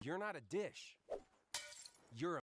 You're not a dish. You're a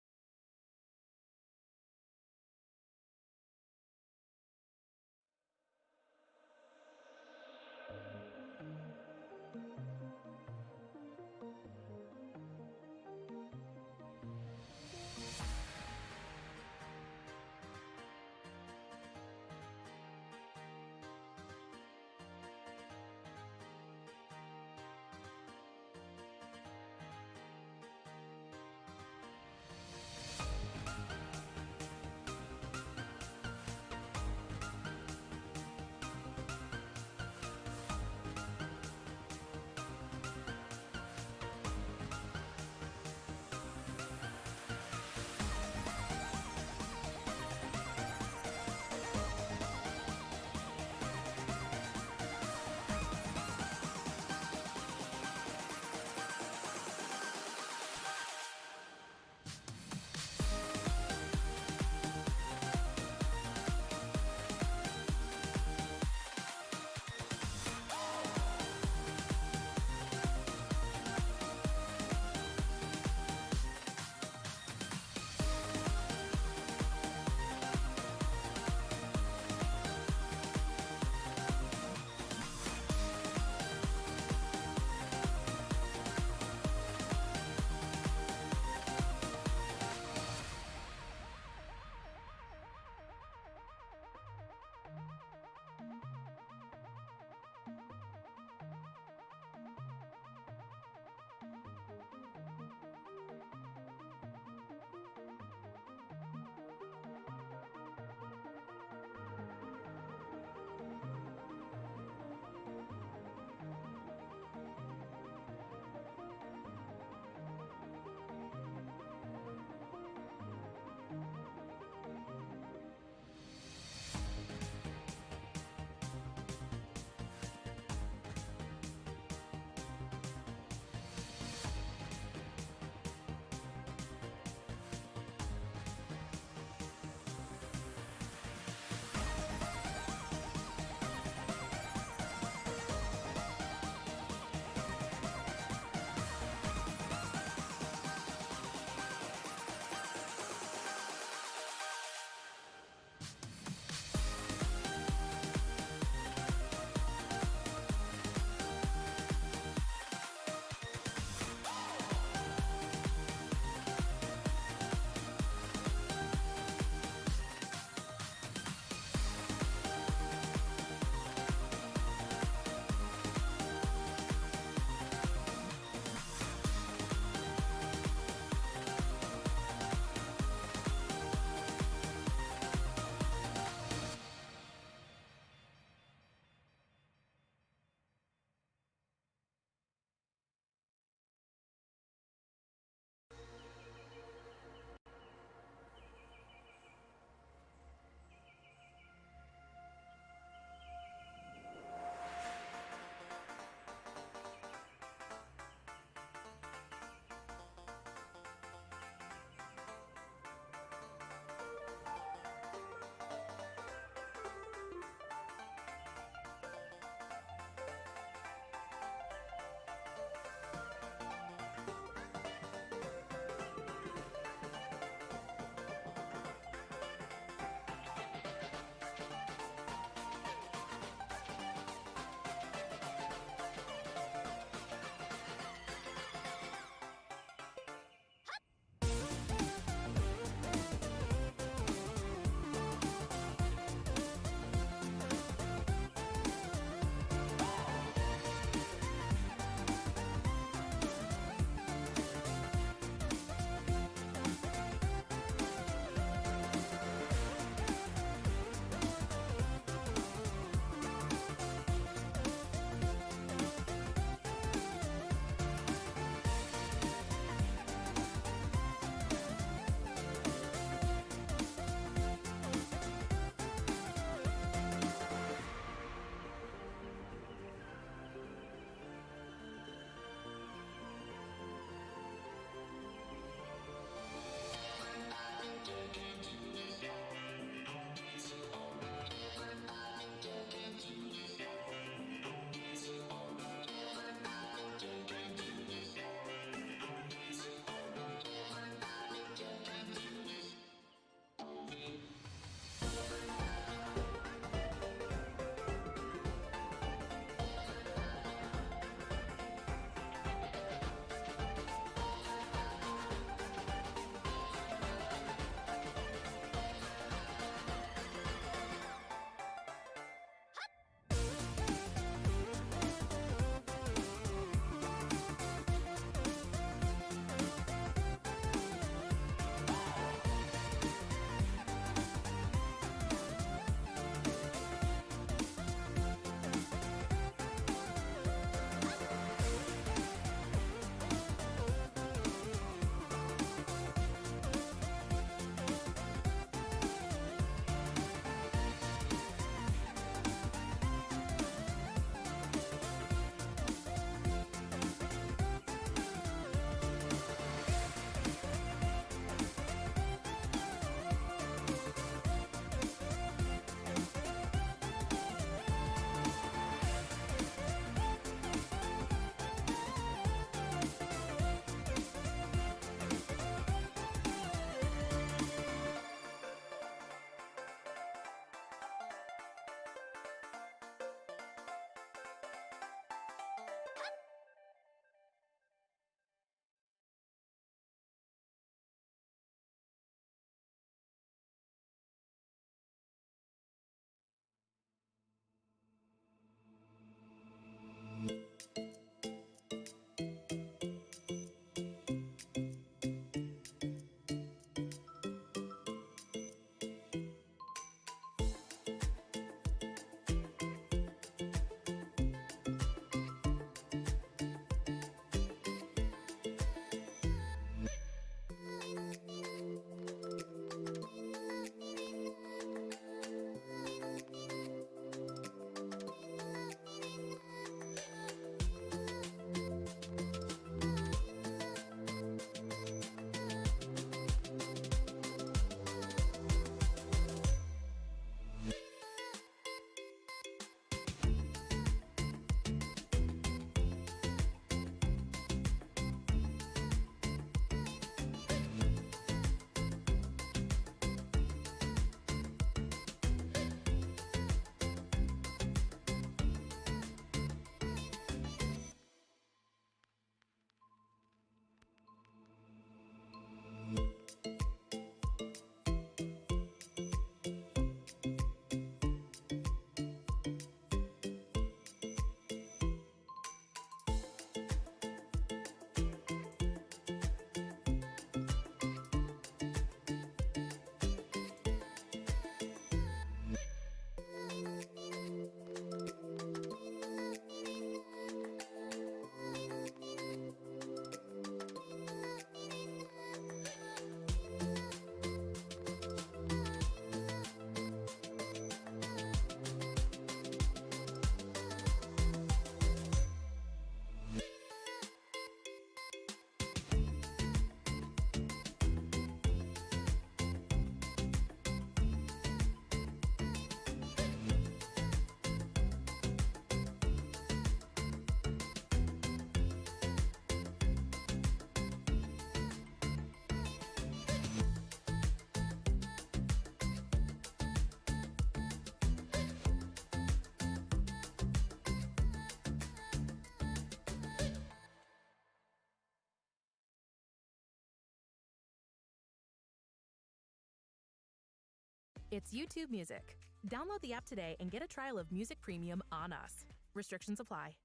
It's YouTube Music. Download the app today and get a trial of Music Premium on us. Restrictions apply.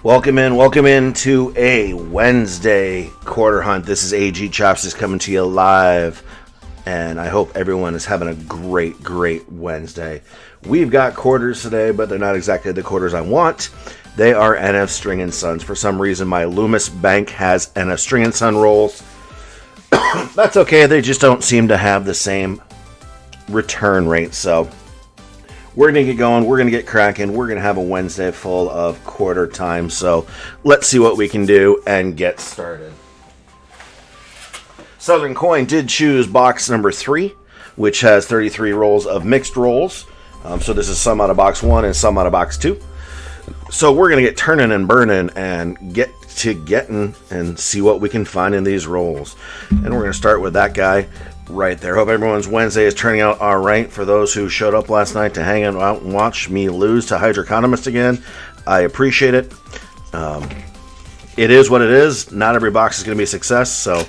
Welcome in to a Wednesday quarter hunt. This is AG Chopsticks coming to you live, and I hope everyone is having a great Wednesday. We've got quarters today, but they're not exactly the quarters I want. They are NF String & Sons. For some reason, my Loomis bank has NF String & Son rolls. That's okay, they just don't seem to have the same return rate, so we're going to get going, we're going to get cracking, we're going to have a Wednesday full of quarter time, so let's see what we can do and get started. Southern Coin did choose box number 3, which has 33 rolls of mixed rolls. So this is some out of box 1 and some out of box 2. So we're going to get turning and burning and get to getting and see what we can find in these rolls. And we're going to start with that guy right there. Hope everyone's Wednesday is turning out all right. For those who showed up last night to hang out and watch me lose to Hydroconomist again, I appreciate it. It is what it is. Not every box is going to be a success, so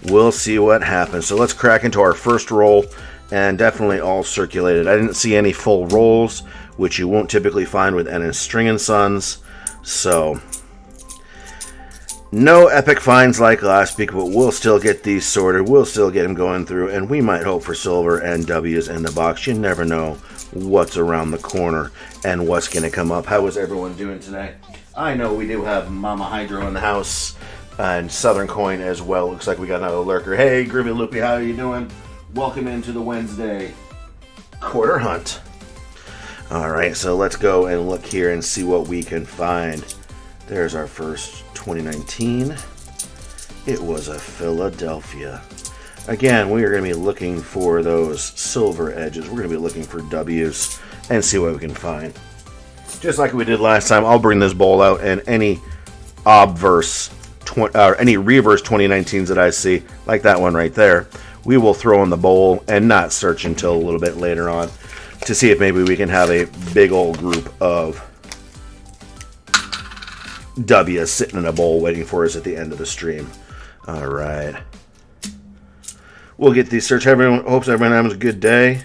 we'll see what happens. So let's crack into our first roll, and definitely all circulated. I didn't see any full rolls, which you won't typically find with NS String & Sons, so no epic finds like last week, but we'll still get these sorted. We'll still get them going through, and we might hope for silver and W's in the box. You never know what's around the corner and what's going to come up. How is everyone doing today? I know we do have Mama Hydro in the house and Southern Coin as well. Looks like we got another lurker. Hey, Groovy Loopy, how are you doing? Welcome into the Wednesday quarter hunt. All right, so let's go and look here and see what we can find. There's our first 2019. It was a Philadelphia. Again, we are going to be looking for those silver edges. We're going to be looking for W's and see what we can find. Just like we did last time, I'll bring this bowl out, and any obverse or any reverse 2019s that I see, like that one right there, we will throw in the bowl and not search until a little bit later on to see if maybe we can have a big old group of W sitting in a bowl waiting for us at the end of the stream. All right. We'll get these search. Everyone hopes everyone has a good day.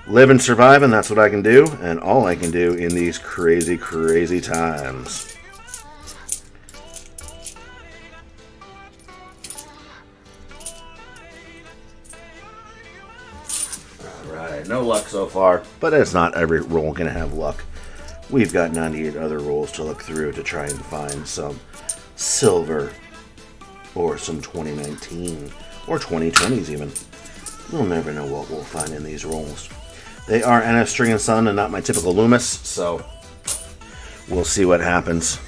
Live and survive, and that's what I can do, and all I can do in these crazy times. All right. No luck so far, but it's not every roll going to have luck. We've got 98 other rolls to look through to try and find some silver or some 2019 or 2020s even. We'll never know what we'll find in these rolls. They are NF String & Son and not my typical Loomis, so we'll see what happens.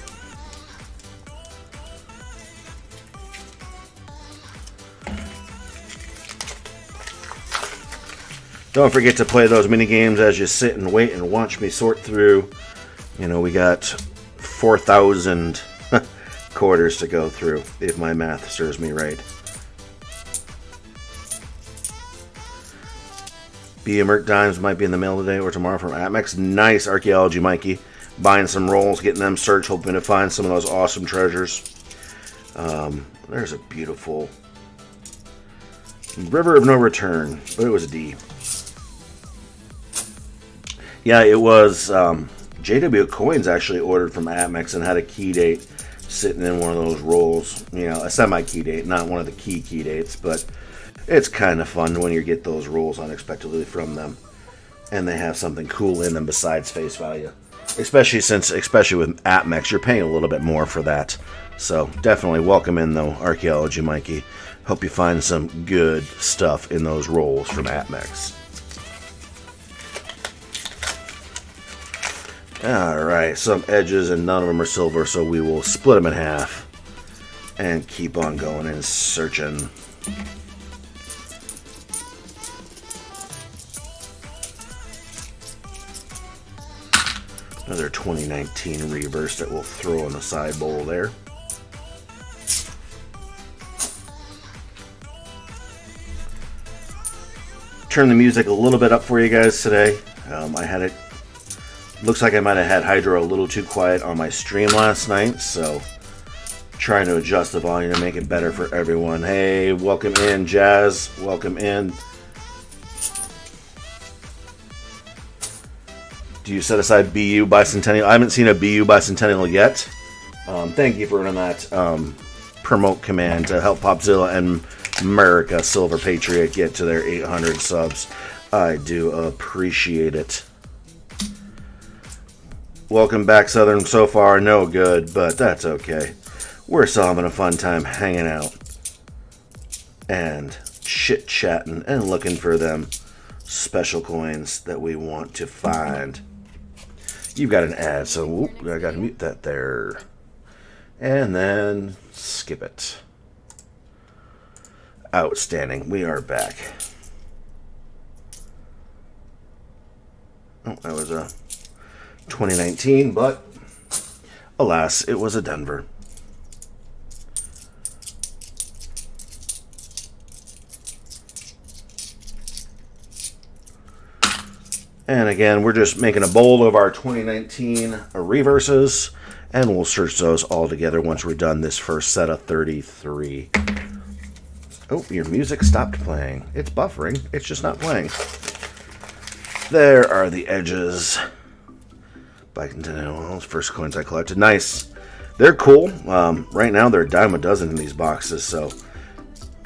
Don't forget to play those mini games as you sit and wait and watch me sort through. You know, we got 4,000 quarters to go through, if my math serves me right. BM Merc Dimes might be in the mail today or tomorrow from Amex. Nice, Archaeology Mikey. Buying some rolls, getting them searched, hoping to find some of those awesome treasures. There's a beautiful River of No Return, but it was a D. Yeah, it was JW Coins actually ordered from Amex and had a key date sitting in one of those rolls. You know, a semi-key date, not one of the key dates, but it's kind of fun when you get those rolls unexpectedly from them. And they have something cool in them besides face value. Especially with Amex, you're paying a little bit more for that. So definitely welcome in, though, Archaeology Mikey. Hope you find some good stuff in those rolls from Amex. Alright, some edges and none of them are silver, so we will split them in half and keep on going and searching. Another 2019 reverse that we'll throw in the side bowl there. Turn the music a little bit up for you guys today. I had it, looks like I might have had Hydro a little too quiet on my stream last night, so trying to adjust the volume to make it better for everyone. Hey, welcome in, Jazz. Welcome in. Do you set aside BU Bicentennial? I haven't seen a BU Bicentennial yet. Thank you for running that promote command to help Popzilla and America Silver Patriot get to their 800 subs. I do appreciate it. Welcome back, Southern. So far, no good, but that's okay. We're still having a fun time hanging out and chit-chatting and looking for them special coins that we want to find. You've got an ad, so whoop, I got to mute that there. And then skip it. Outstanding. We are back. Oh, that was a 2019, but alas, it was a Denver. And again, we're just making a bowl of our 2019 reverses, and we'll search those all together once we're done this first set of 33. Oh, your music stopped playing. It's buffering. It's just not playing. There are the edges. Bicentennial, those first coins I collected. Nice. They're cool. Right now, they're a dime a dozen in these boxes, so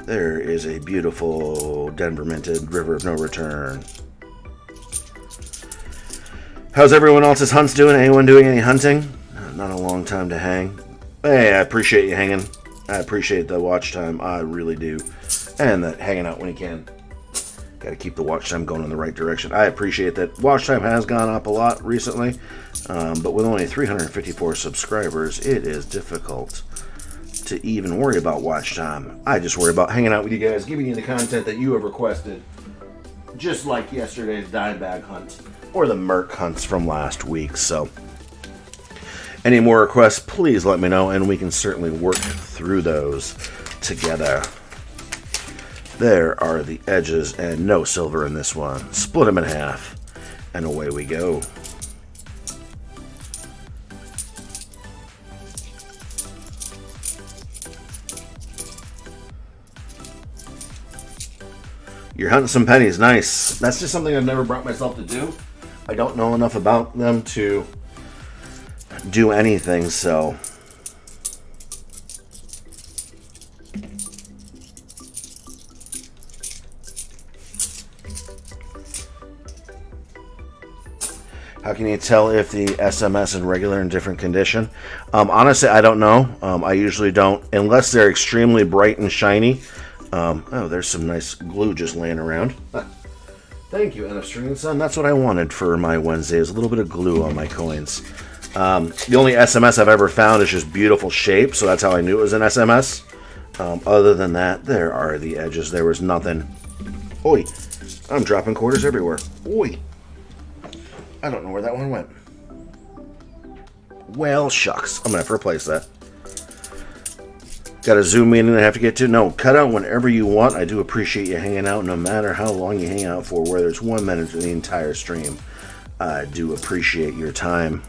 there is a beautiful Denver minted River of No Return. How's everyone else's hunts doing? Anyone doing any hunting? Not a long time to hang. Hey, I appreciate you hanging. I appreciate the watch time. I really do. And that hanging out when you can. Got to keep the watch time going in the right direction. I appreciate that watch time has gone up a lot recently. But with only 354 subscribers, it is difficult to even worry about watch time. I just worry about hanging out with you guys, giving you the content that you have requested. Just like yesterday's dime bag hunt. Or the Merc hunts from last week. So any more requests, please let me know, and we can certainly work through those together. There are the edges, and no silver in this one. Split them in half, and away we go. You're hunting some pennies. Nice. That's just something I've never brought myself to do. I don't know enough about them to do anything, so how can you tell if the SMS is regular and different condition? Honestly, I don't know. I usually don't, unless they're extremely bright and shiny. Oh, there's some nice glue just laying around. Thank you, NF String Sun. That's what I wanted for my Wednesday, is a little bit of glue on my coins. The only SMS I've ever found is just beautiful shape, so that's how I knew it was an SMS. Other than that, there are the edges. There was nothing. Oi, I'm dropping quarters everywhere. Oi. I don't know where that one went. Well, shucks. I'm going to have to replace that. Got a Zoom meeting I have to get to? No, cut out whenever you want. I do appreciate you hanging out, no matter how long you hang out for, whether it's 1 minute or the entire stream. I do appreciate your time.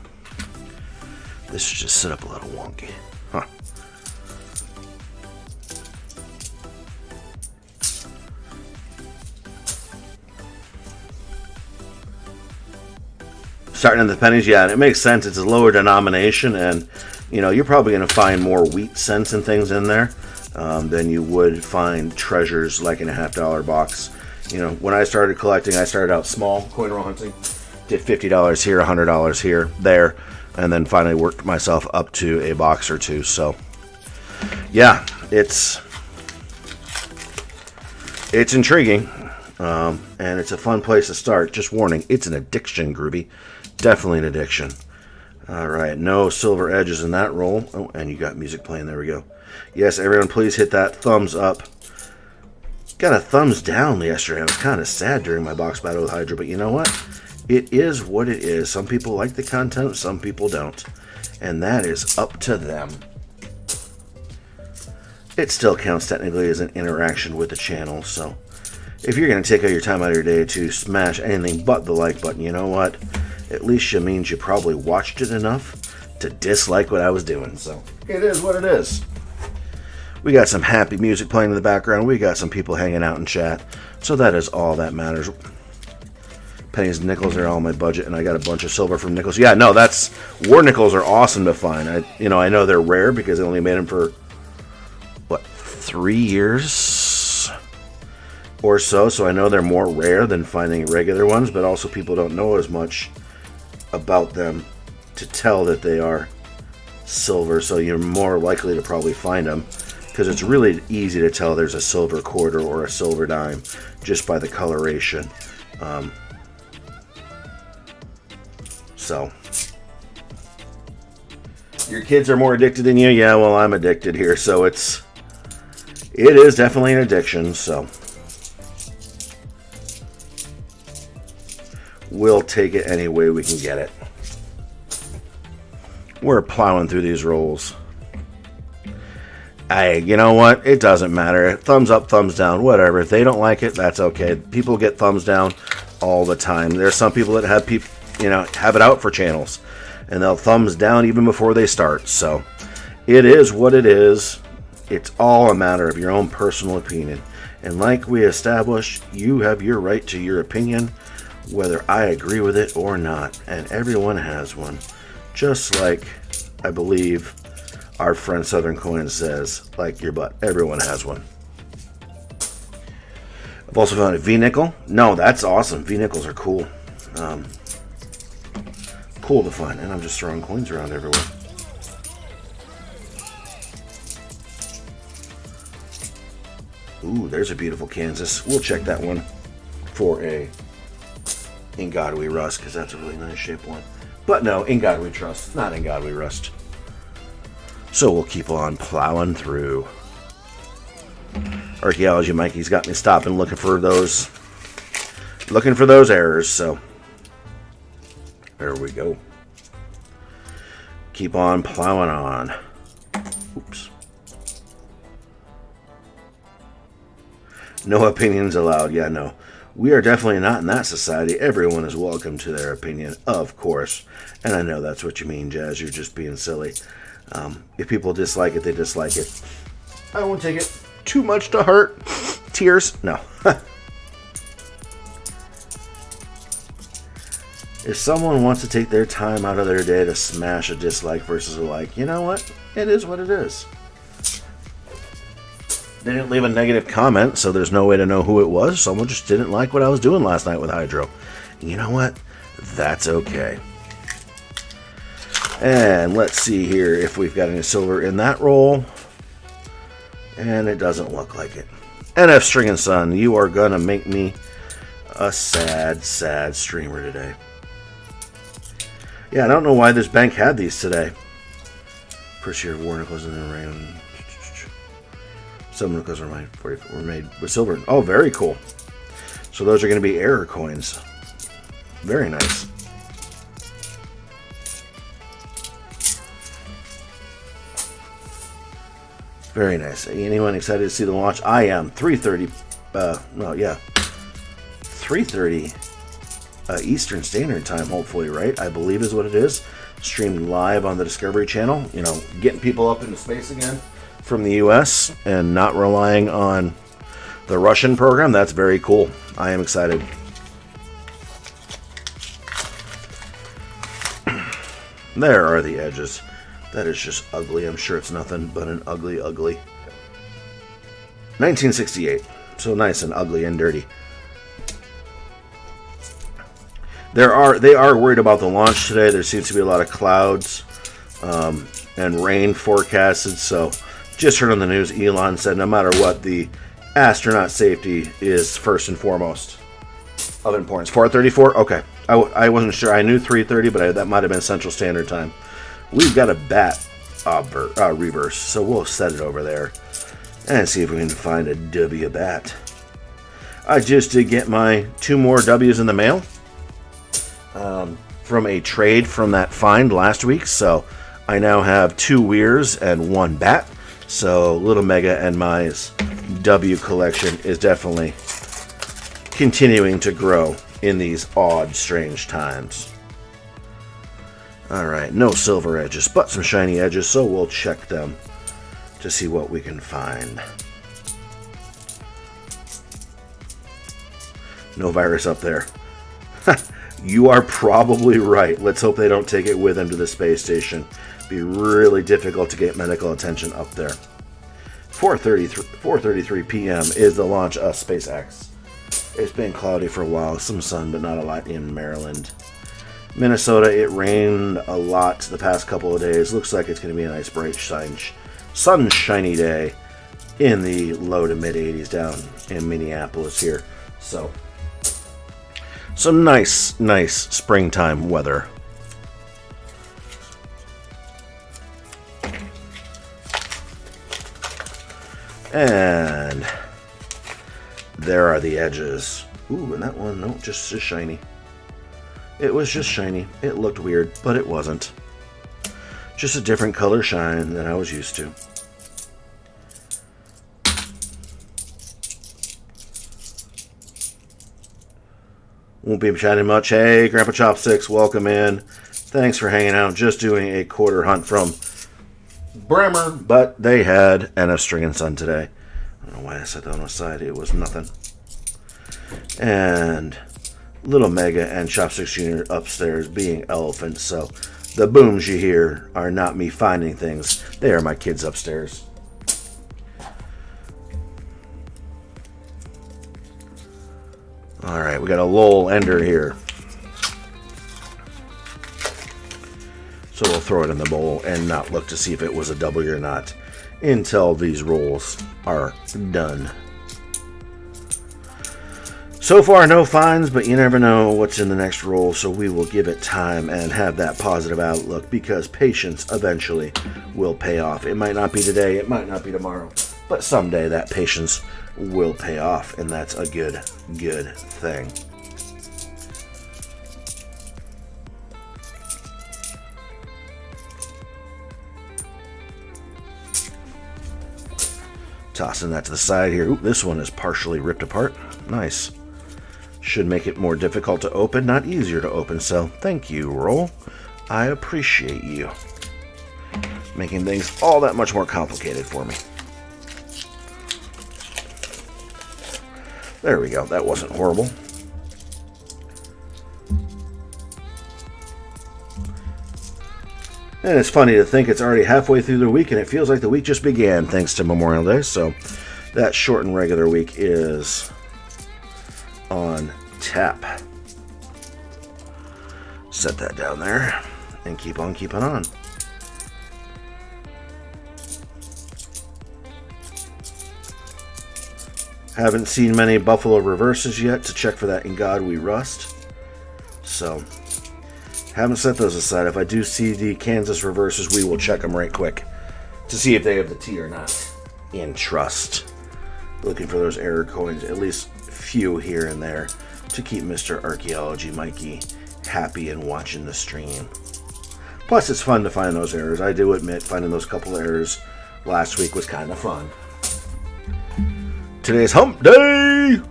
This is just set up a little wonky. Huh. Starting at the pennies, yeah, and it makes sense. It's a lower denomination, and you know, you're probably going to find more wheat cents and things in there than you would find treasures like in a $50 box. You know, when I started collecting, I started out small, coin roll hunting, did $50 here, $100 here, there, and then finally worked myself up to a box or two. So, yeah, it's intriguing, and it's a fun place to start. Just warning, it's an addiction, Groovy. Definitely an addiction. All right, no silver edges in that roll. Oh, and you got music playing. There we go. Yes, everyone, please hit that thumbs up. Got a thumbs down yesterday. I was kind of sad during my box battle with Hydra, but you know what? It is what it is. Some people like the content, some people don't. And that is up to them. It still counts technically as an interaction with the channel, so if you're going to take out your time out of your day to smash anything but the like button, you know what? At least it means you probably watched it enough to dislike what I was doing. So it is what it is. We got some happy music playing in the background. We got some people hanging out in chat. So that is all that matters. Pennies and nickels are all my budget, and I got a bunch of silver from nickels. Yeah, no, that's war nickels are awesome to find. I know they're rare because they only made them for what, 3 years or so. So I know they're more rare than finding regular ones, but also people don't know as much about them to tell that they are silver, so you're more likely to probably find them because it's really easy to tell there's a silver quarter or a silver dime just by the coloration. So your kids are more addicted than you? Yeah, well, I'm addicted here, so it is definitely an addiction. So we'll take it any way we can get it. We're plowing through these rolls. You know what? It doesn't matter. Thumbs up, thumbs down, whatever. If they don't like it, that's okay. People get thumbs down all the time. There's some people that have have it out for channels, and they'll thumbs down even before they start. So it is what it is. It's all a matter of your own personal opinion. And like we established, you have your right to your opinion, whether I agree with it or not. And everyone has one. Just like, I believe, our friend Southern Coin says, like your butt. Everyone has one. I've also found a V-nickel. No, that's awesome. V-nickels are cool. Cool to find. And I'm just throwing coins around everywhere. Ooh, there's a beautiful Kansas. We'll check that one for a In God We Rust, because that's a really nice shaped one. But no, In God We Trust, not In God We Rust. So we'll keep on plowing through. Archaeology Mikey's got me stopping looking for those errors, so there we go. Keep on plowing on. Oops. No opinions allowed. Yeah, no. We are definitely not in that society. Everyone is welcome to their opinion, of course. And I know that's what you mean, Jazz. You're just being silly. If people dislike it, they dislike it. I won't take it too much to heart. Tears? No. If someone wants to take their time out of their day to smash a dislike versus a like, you know what? It is what it is. They didn't leave a negative comment, so there's no way to know who it was. Someone just didn't like what I was doing last night with Hydro. And you know what? That's okay. And let's see here if we've got any silver in that roll. And it doesn't look like it. NF String and Son, you are going to make me a sad, sad streamer today. Yeah, I don't know why this bank had these today. First year of War Nickels and then rain. Some nickels were made with silver. Oh, very cool. So those are going to be error coins. Very nice. Very nice. Anyone excited to see the launch? I am. 3:30. 3:30 Eastern Standard Time, hopefully, right? I believe is what it is. Streamed live on the Discovery Channel. You know, getting people up into space again from the U.S. and not relying on the Russian program. That's very cool. I am excited. There are the edges. That is just ugly. I'm sure it's nothing but an ugly, ugly. 1968. So nice and ugly and dirty. They are worried about the launch today. There seems to be a lot of clouds and rain forecasted. So just heard on the news, Elon said no matter what, the astronaut safety is first and foremost of importance. 434? Okay. I wasn't sure. I knew 3:30, but that might have been Central Standard Time. We've got a bat reverse, so we'll set it over there and see if we can find a W bat. I just did get my 2 more W's in the mail from a trade from that find last week, so I now have 2 Weirs and 1 bat. So Little Mega and my W collection is definitely continuing to grow in these odd, strange times. Alright, no silver edges, but some shiny edges, so we'll check them to see what we can find. No virus up there. You are probably right. Let's hope they don't take it with them to the space station. Be really difficult to get medical attention up there. 4:33 p.m. is the launch of SpaceX. It's been cloudy for a while, some sun, but not a lot in Maryland. Minnesota, it rained a lot the past couple of days. Looks like it's going to be a nice, bright, sunshiny day in the low to mid 80s down in Minneapolis here. So, some nice springtime weather. And there are the edges. Ooh, and that one, no, just shiny. It was just shiny. It looked weird, but it wasn't. Just a different color shine than I was used to. Won't be shining much. Hey, Grandpa Chopsticks, welcome in. Thanks for hanging out. Just doing a quarter hunt from Bremer, but they had a string and sun today. I don't know why I set that on the side. It was nothing. And Little Mega and Chopsticks Jr. upstairs being elephants, so the booms you hear are not me finding things. They are my kids upstairs. Alright, we got a Lowell Ender here. So we'll throw it in the bowl and not look to see if it was a W or not until these rolls are done. So far, no finds, but you never know what's in the next roll, so we will give it time and have that positive outlook because patience eventually will pay off. It might not be today, it might not be tomorrow, but someday that patience will pay off, and that's a good thing. Tossing that to the side here. Ooh, this one is partially ripped apart. Nice. Should make it more difficult to open, not easier to open, so thank you, roll. I appreciate you. Making things all that much more complicated for me. There we go. That wasn't horrible. And it's funny to think it's already halfway through the week and it feels like the week just began thanks to Memorial Day. So that short and regular week is on tap. Set that down there and keep on keeping on. Haven't seen many Buffalo reverses yet to check for that In God We Rust. So, haven't set those aside. If I do see the Kansas reverses, we will check them right quick to see if they have the T or not in trust. Looking for those error coins, at least a few here and there, to keep Mr. Archaeology Mikey happy and watching the stream. Plus, it's fun to find those errors. I do admit finding those couple errors last week was kind of fun. Today's hump day!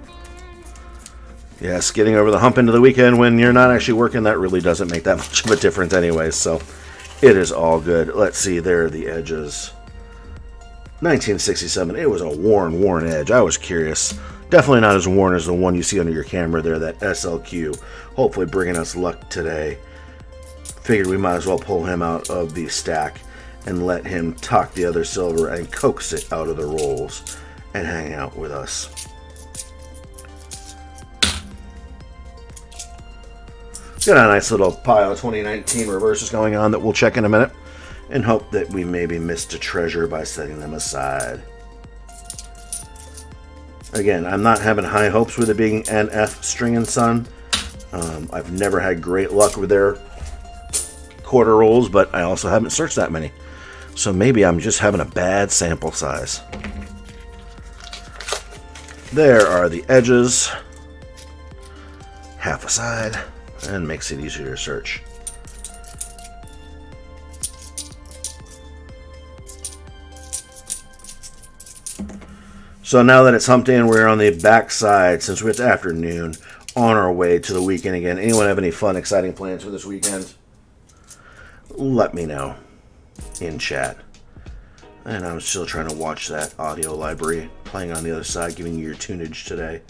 Yes, getting over the hump into the weekend when you're not actually working, that really doesn't make that much of a difference anyway, so it is all good. Let's see, there are the edges. 1967, it was a worn edge. I was curious. Definitely not as worn as the one you see under your camera there, that SLQ. Hopefully bringing us luck today. Figured we might as well pull him out of the stack and let him tuck the other silver and coax it out of the rolls and hang out with us. Got a nice little pile of 2019 reverses going on that we'll check in a minute and hope that we maybe missed a treasure by setting them aside. Again, I'm not having high hopes with it being NF String and Sun. I've never had great luck with their quarter rolls, but I also haven't searched that many. So maybe I'm just having a bad sample size. There are the edges. Half a side, and makes it easier to search. So now that it's hump day and we're on the back side, since it's afternoon, on our way to the weekend again. Anyone have any fun, exciting plans for this weekend? Let me know in chat. And I'm still trying to watch that audio library playing on the other side, giving you your tunage today.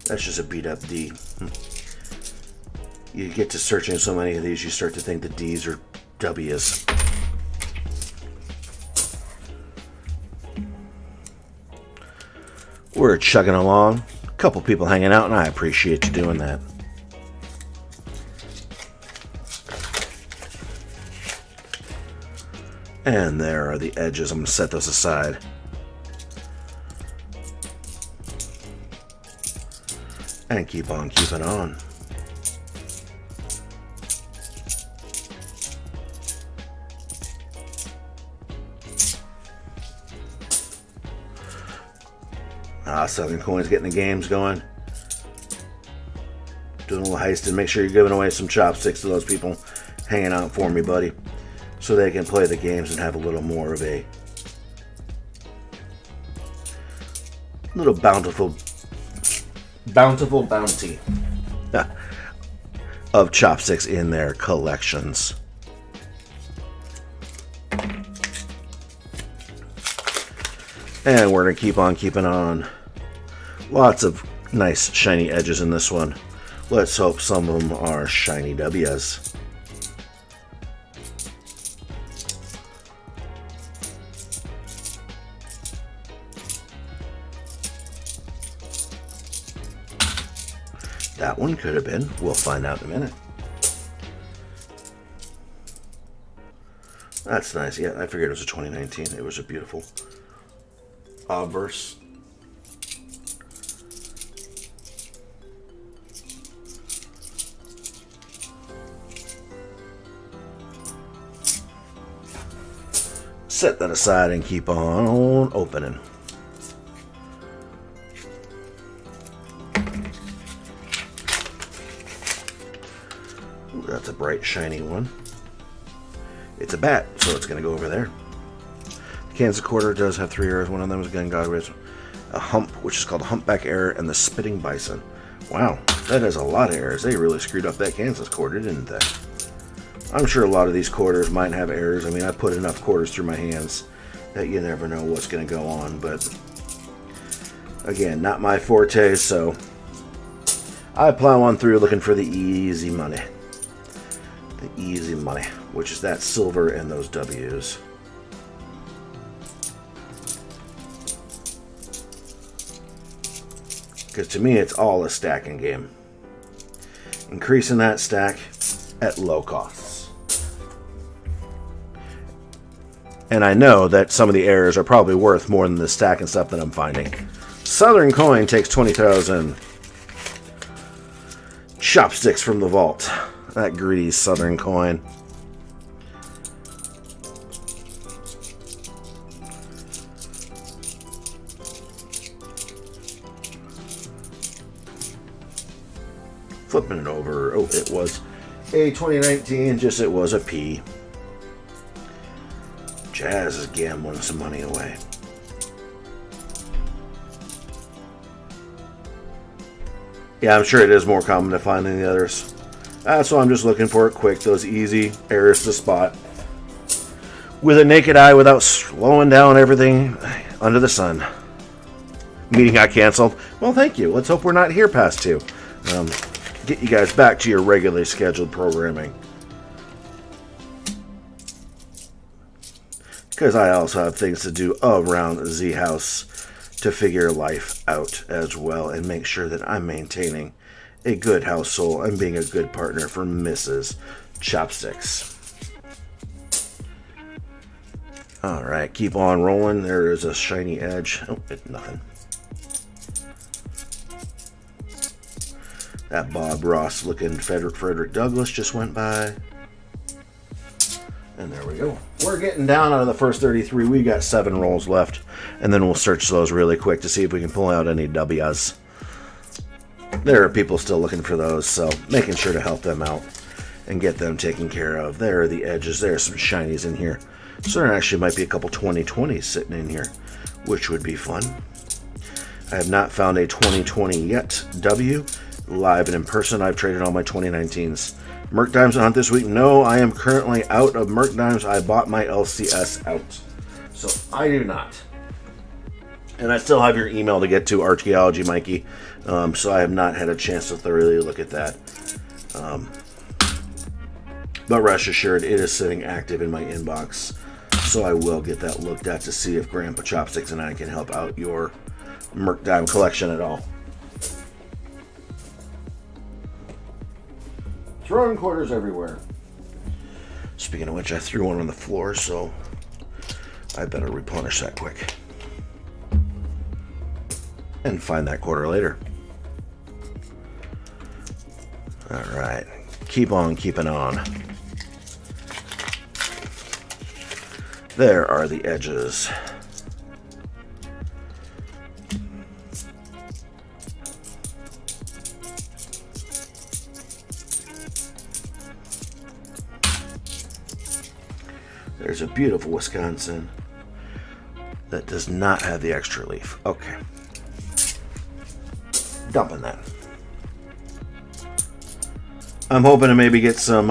That's just a beat up D. You get to searching so many of these, you start to think the D's are W's. We're chugging along. A couple people hanging out, and I appreciate you doing that. And there are the edges. I'm going to set those aside. And keep on keeping on. Southern Coin's getting the games going. Doing a little heisting. Make sure you're giving away some chopsticks to those people hanging out for me, buddy. So they can play the games and have a little more of a little bountiful bounty of chopsticks in their collections. And we're going to keep on keeping on. Lots of nice shiny edges in this one. Let's hope some of them are shiny W's. That one could have been. We'll find out in a minute. That's nice. Yeah, I figured it was a 2019. It was a beautiful obverse. Set that aside and keep on opening. Ooh, that's a bright, shiny one. It's a bat, so it's going to go over there. The Kansas quarter does have 3 errors. One of them is again a hump, which is called a humpback error, and the spitting bison. Wow, that is a lot of errors. They really screwed up that Kansas quarter, didn't they? I'm sure a lot of these quarters might have errors. I mean, I put enough quarters through my hands that you never know what's going to go on. But again, not my forte, so I plow on through looking for the easy money. The easy money, which is that silver and those W's. Because to me, it's all a stacking game. Increasing that stack at low costs. And I know that some of the errors are probably worth more than the stack and stuff that I'm finding. Southern Coin takes 20,000 chopsticks from the vault. That greedy Southern Coin. Flipping it over. Oh, it was a 2019, just it was a P. Jazz is gambling some money away. Yeah, I'm sure it is more common to find than the others. So I'm just looking for it quick, those easy errors to spot. With a naked eye without slowing down everything under the sun. Meeting got canceled. Well, thank you. Let's hope we're not here past 2. Get you guys back to your regularly scheduled programming. Because I also have things to do around Z House to figure life out as well and make sure that I'm maintaining a good household and being a good partner for Mrs. Chopsticks. Alright, keep on rolling. There is a shiny edge. Oh, it's nothing. That Bob Ross looking Frederick Douglass just went by. And there we go. We're getting down out of the first 33. We got 7 rolls left. And then we'll search those really quick to see if we can pull out any W's. There are people still looking for those, so making sure to help them out and get them taken care of. There are the edges. There are some shinies in here. So there actually might be a couple 2020s sitting in here, which would be fun. I have not found a 2020 yet. W, live and in person. I've traded all my 2019s. Merc Dimes on hunt this week. No, I am currently out of Merc Dimes. I bought my LCS out. So I do not. And I still have your email to get to, Archaeology Mikey. So I have not had a chance to thoroughly look at that. But rest assured, it is sitting active in my inbox. So I will get that looked at to see if Grandpa Chopsticks and I can help out your Merc Dime collection at all. Throwing quarters everywhere. Speaking of which, I threw one on the floor, so I better replenish that quick. And find that quarter later. Alright. Keep on keeping on. There are the edges. There's a beautiful Wisconsin that does not have the extra leaf. Okay. Dumping that. I'm hoping to maybe get some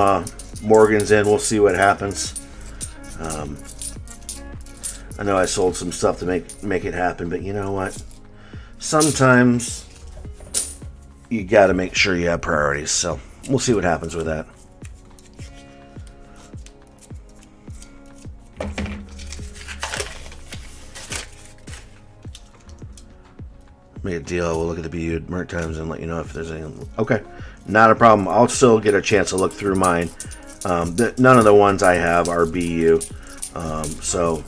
Morgans in. We'll see what happens. I know I sold some stuff to make it happen, but you know what? Sometimes you got to make sure you have priorities. So we'll see what happens with that. Make a deal. We'll look at the BU Merc Times and let you know if there's any. Okay, not a problem. I'll still get a chance to look through mine. None of the ones I have are BU, so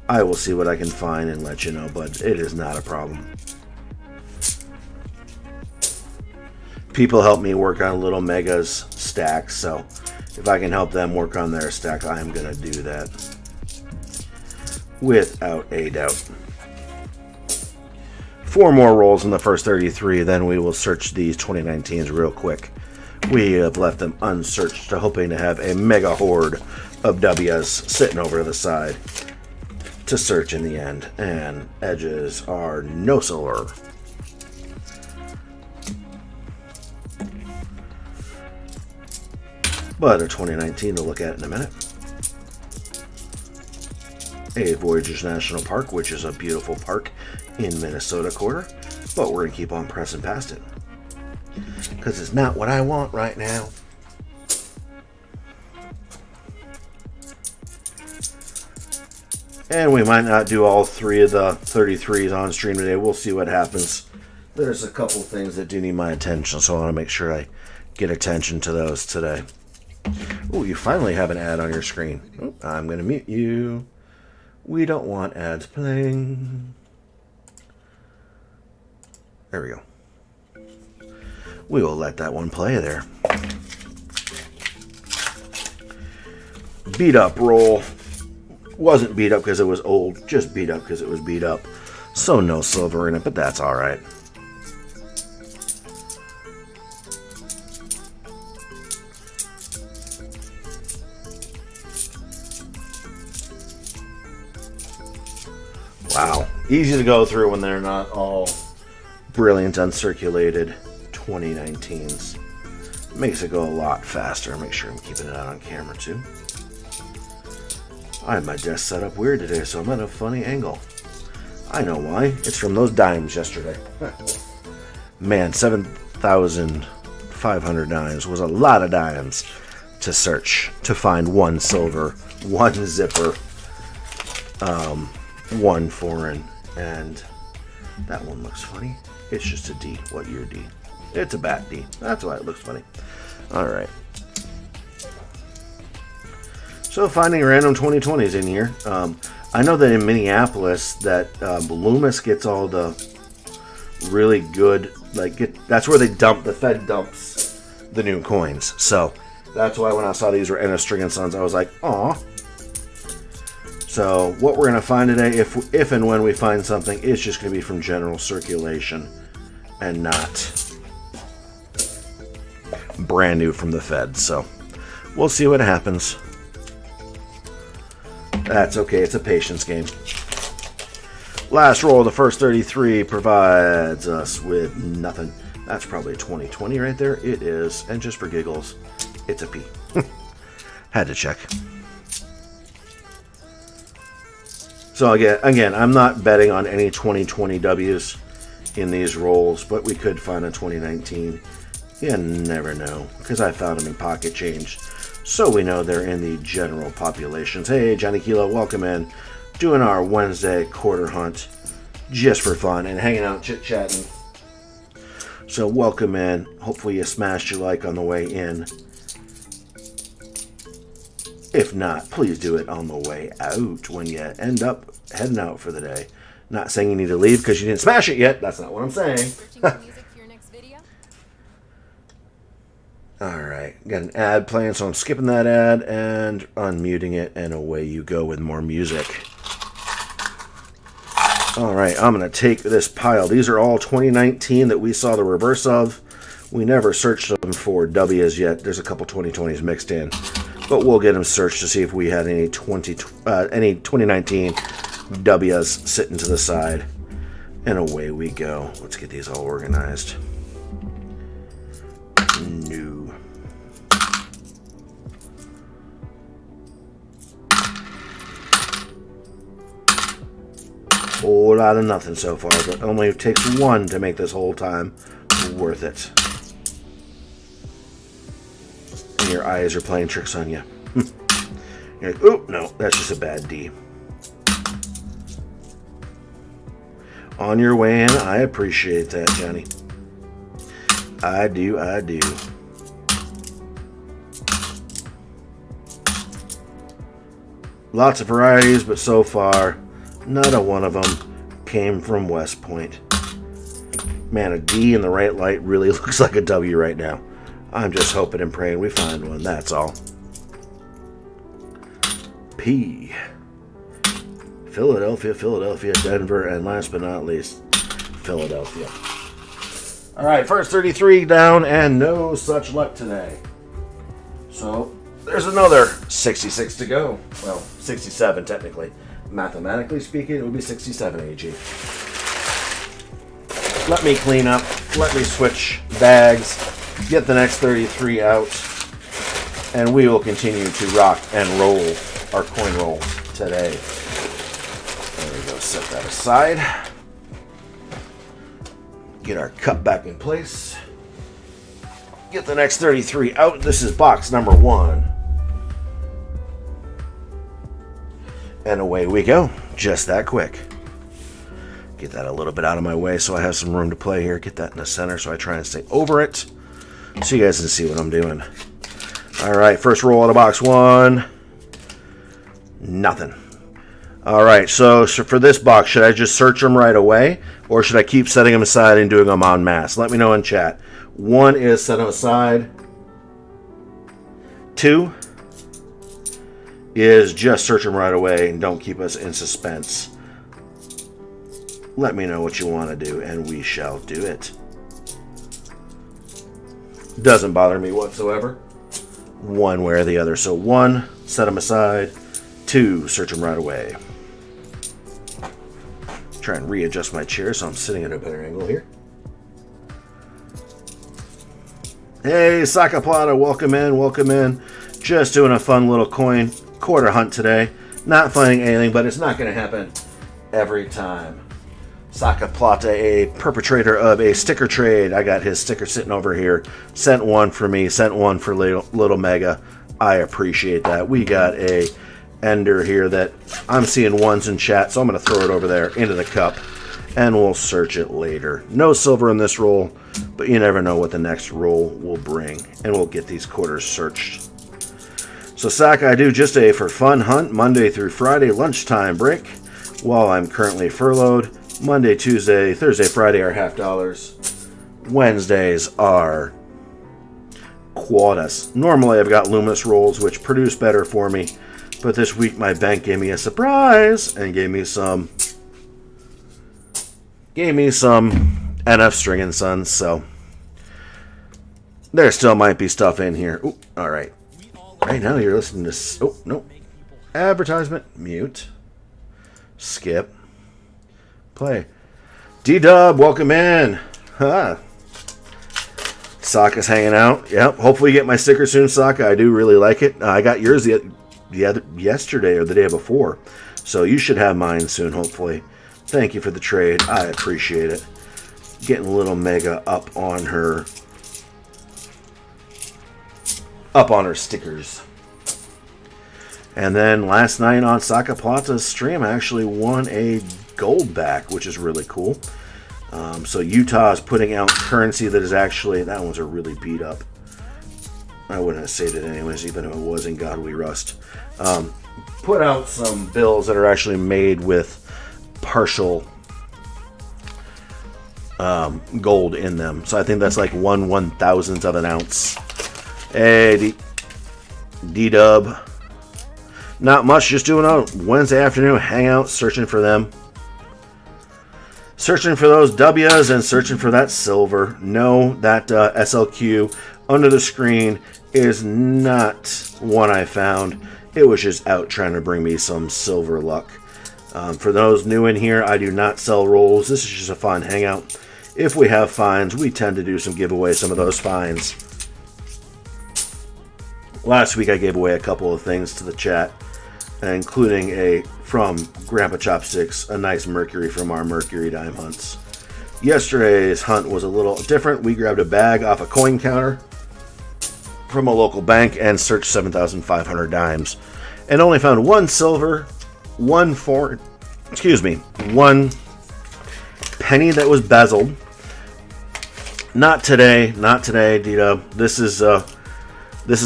I will see what I can find and let you know. But it is not a problem. People help me work on Little Megas stacks, so if I can help them work on their stack, I am going to do that without a doubt. 4 more rolls in the first 33, then we will search these 2019s real quick. We have left them unsearched, hoping to have a mega horde of W's sitting over to the side to search in the end. And edges are no silver. But a 2019 to look at in a minute. A Voyagers National Park, which is a beautiful park in Minnesota quarter, but we're gonna keep on pressing past it because it's not what I want right now. And we might not do all 3 of the 33s on stream today. We'll see what happens. There's a couple things that do need my attention, so I want to make sure I get attention to those today. Oh, you finally have an ad on your screen. Oh, I'm gonna mute you. We don't want ads playing. There we go. We will let that one play there. Beat up roll. Wasn't beat up because it was old, just beat up because it was beat up. So no silver in it, but that's all right. Wow, easy to go through when they're not all brilliant uncirculated 2019s. Makes it go a lot faster. Make sure I'm keeping it out on camera too. I have my desk set up weird today, so I'm at a funny angle. I know why. It's from those dimes yesterday. Man, 7,500 dimes was a lot of dimes to search to find 1 silver, 1 zipper, 1 foreign, and that one looks funny. It's just a D. What year D? It's a bat D. That's why it looks funny. All right. So finding random 2020s in here. I know that in Minneapolis that Loomis gets all the really good that's where the Fed dumps the new coins. So that's why when I saw these were Enna String and Sons, I was like, aw. So what we're going to find today, if and when we find something, it's just going to be from general circulation and not brand new from the Fed. So we'll see what happens. That's okay. It's a patience game. Last roll of the first 33 provides us with nothing. That's probably a 2020 right there. It is. And just for giggles, it's a P. Had to check. So again, I'm not betting on any 2020 Ws in these rolls, but we could find a 2019. You never know, because I found them in pocket change. So we know they're in the general populations. Hey, Johnny Kilo, welcome in. Doing our Wednesday quarter hunt just for fun and hanging out, chit-chatting. So welcome in. Hopefully you smashed your like on the way in. If not, please do it on the way out when you end up heading out for the day. Not saying you need to leave because you didn't smash it yet. That's not what I'm saying. Alright, got an ad playing, so I'm skipping that ad and unmuting it, and away you go with more music. Alright, I'm going to take this pile. These are all 2019 that we saw the reverse of. We never searched them for W's yet. There's a couple 2020s mixed in. But we'll get them searched to see if we had any 2019 W's sitting to the side. And away we go. Let's get these all organized. New. Whole lot of nothing so far, but it only takes one to make this whole time worth it. And your eyes are playing tricks on you. You're like, oh, no, that's just a bad D. On your way in, I appreciate that, Johnny. I do. Lots of varieties, but so far, not a one of them came from West Point. Man, a D in the right light really looks like a W right now. I'm just hoping and praying we find one, that's all. P. Philadelphia, Denver, and last but not least, Philadelphia. Alright, first 33 down, and no such luck today. So, there's another 66 to go. Well, 67 technically. Mathematically speaking, it would be 67 AG. Let me clean up. Let me switch bags. Get the next 33 out. And we will continue to rock and roll our coin roll today. There we go. Set that aside. Get our cup back in place. Get the next 33 out. This is box number 1. And away we go. Just that quick. Get that a little bit out of my way so I have some room to play here. Get that in the center so I try and stay over it. So you guys can see what I'm doing. Alright, first roll out of box 1. Nothing. Alright, so for this box, should I just search them right away? Or should I keep setting them aside and doing them en masse? Let me know in chat. 1 is set them aside. 2 is just search them right away and don't keep us in suspense. Let me know what you want to do and we shall do it. Doesn't bother me whatsoever. One way or the other. So 1, set them aside. 2, search them right away. Try and readjust my chair so I'm sitting at a better angle here. Hey, Saka Plata, welcome in. Just doing a fun little coin quarter hunt today. Not finding anything, but it's not going to happen every time. Saka Plata, a perpetrator of a sticker trade. I got his sticker sitting over here. Sent one for me, sent one for Little Mega. I appreciate that. We got a ender here that I'm seeing ones in chat, so I'm going to throw it over there into the cup, and we'll search it later. No silver in this roll, but you never know what the next roll will bring, and we'll get these quarters searched. So Saka, I do just a for fun hunt Monday through Friday lunchtime break while I'm currently furloughed. Monday, Tuesday, Thursday, Friday are $50. Wednesdays are Quadas. Normally I've got Loomis rolls, which produce better for me, but this week my bank gave me a surprise and gave me some NF String and Sons, so there still might be stuff in here. Ooh, all right. Right now you're listening to... Oh, no. Advertisement. Mute. Skip. Play. D-Dub, welcome in. Huh. Sokka's hanging out. Yep. Hopefully you get my sticker soon, Sokka. I do really like it. I got yours yesterday or the day before, so you should have mine soon, hopefully. Thank you for the trade. I appreciate it. Getting little Mega up on her stickers. And then last night on Sokka Plata's stream, I actually won a gold back, which is really cool. So Utah is putting out currency that is actually, that ones are really beat up. I wouldn't have saved it anyways, even if it was in Godly Rust. Put out some bills that are actually made with partial gold in them. So I think that's like 1/1000th of an ounce. Hey, D-Dub. Not much, just doing a Wednesday afternoon hangout, searching for them. Searching for those W's and searching for that silver. No, that SLQ under the screen is not one I found. It was just out trying to bring me some silver luck. For those new in here, I do not sell rolls. This is just a fun hangout. If we have finds, we tend to do some giveaways, some of those finds. Last week I gave away a couple of things to the chat, including from Grandpa Chopsticks, a nice Mercury from our Mercury Dime hunts. Yesterday's hunt was a little different. We grabbed a bag off a coin counter from a local bank and searched 7,500 dimes and only found one silver, one penny that was bezeled. Not today, D-Dub. This is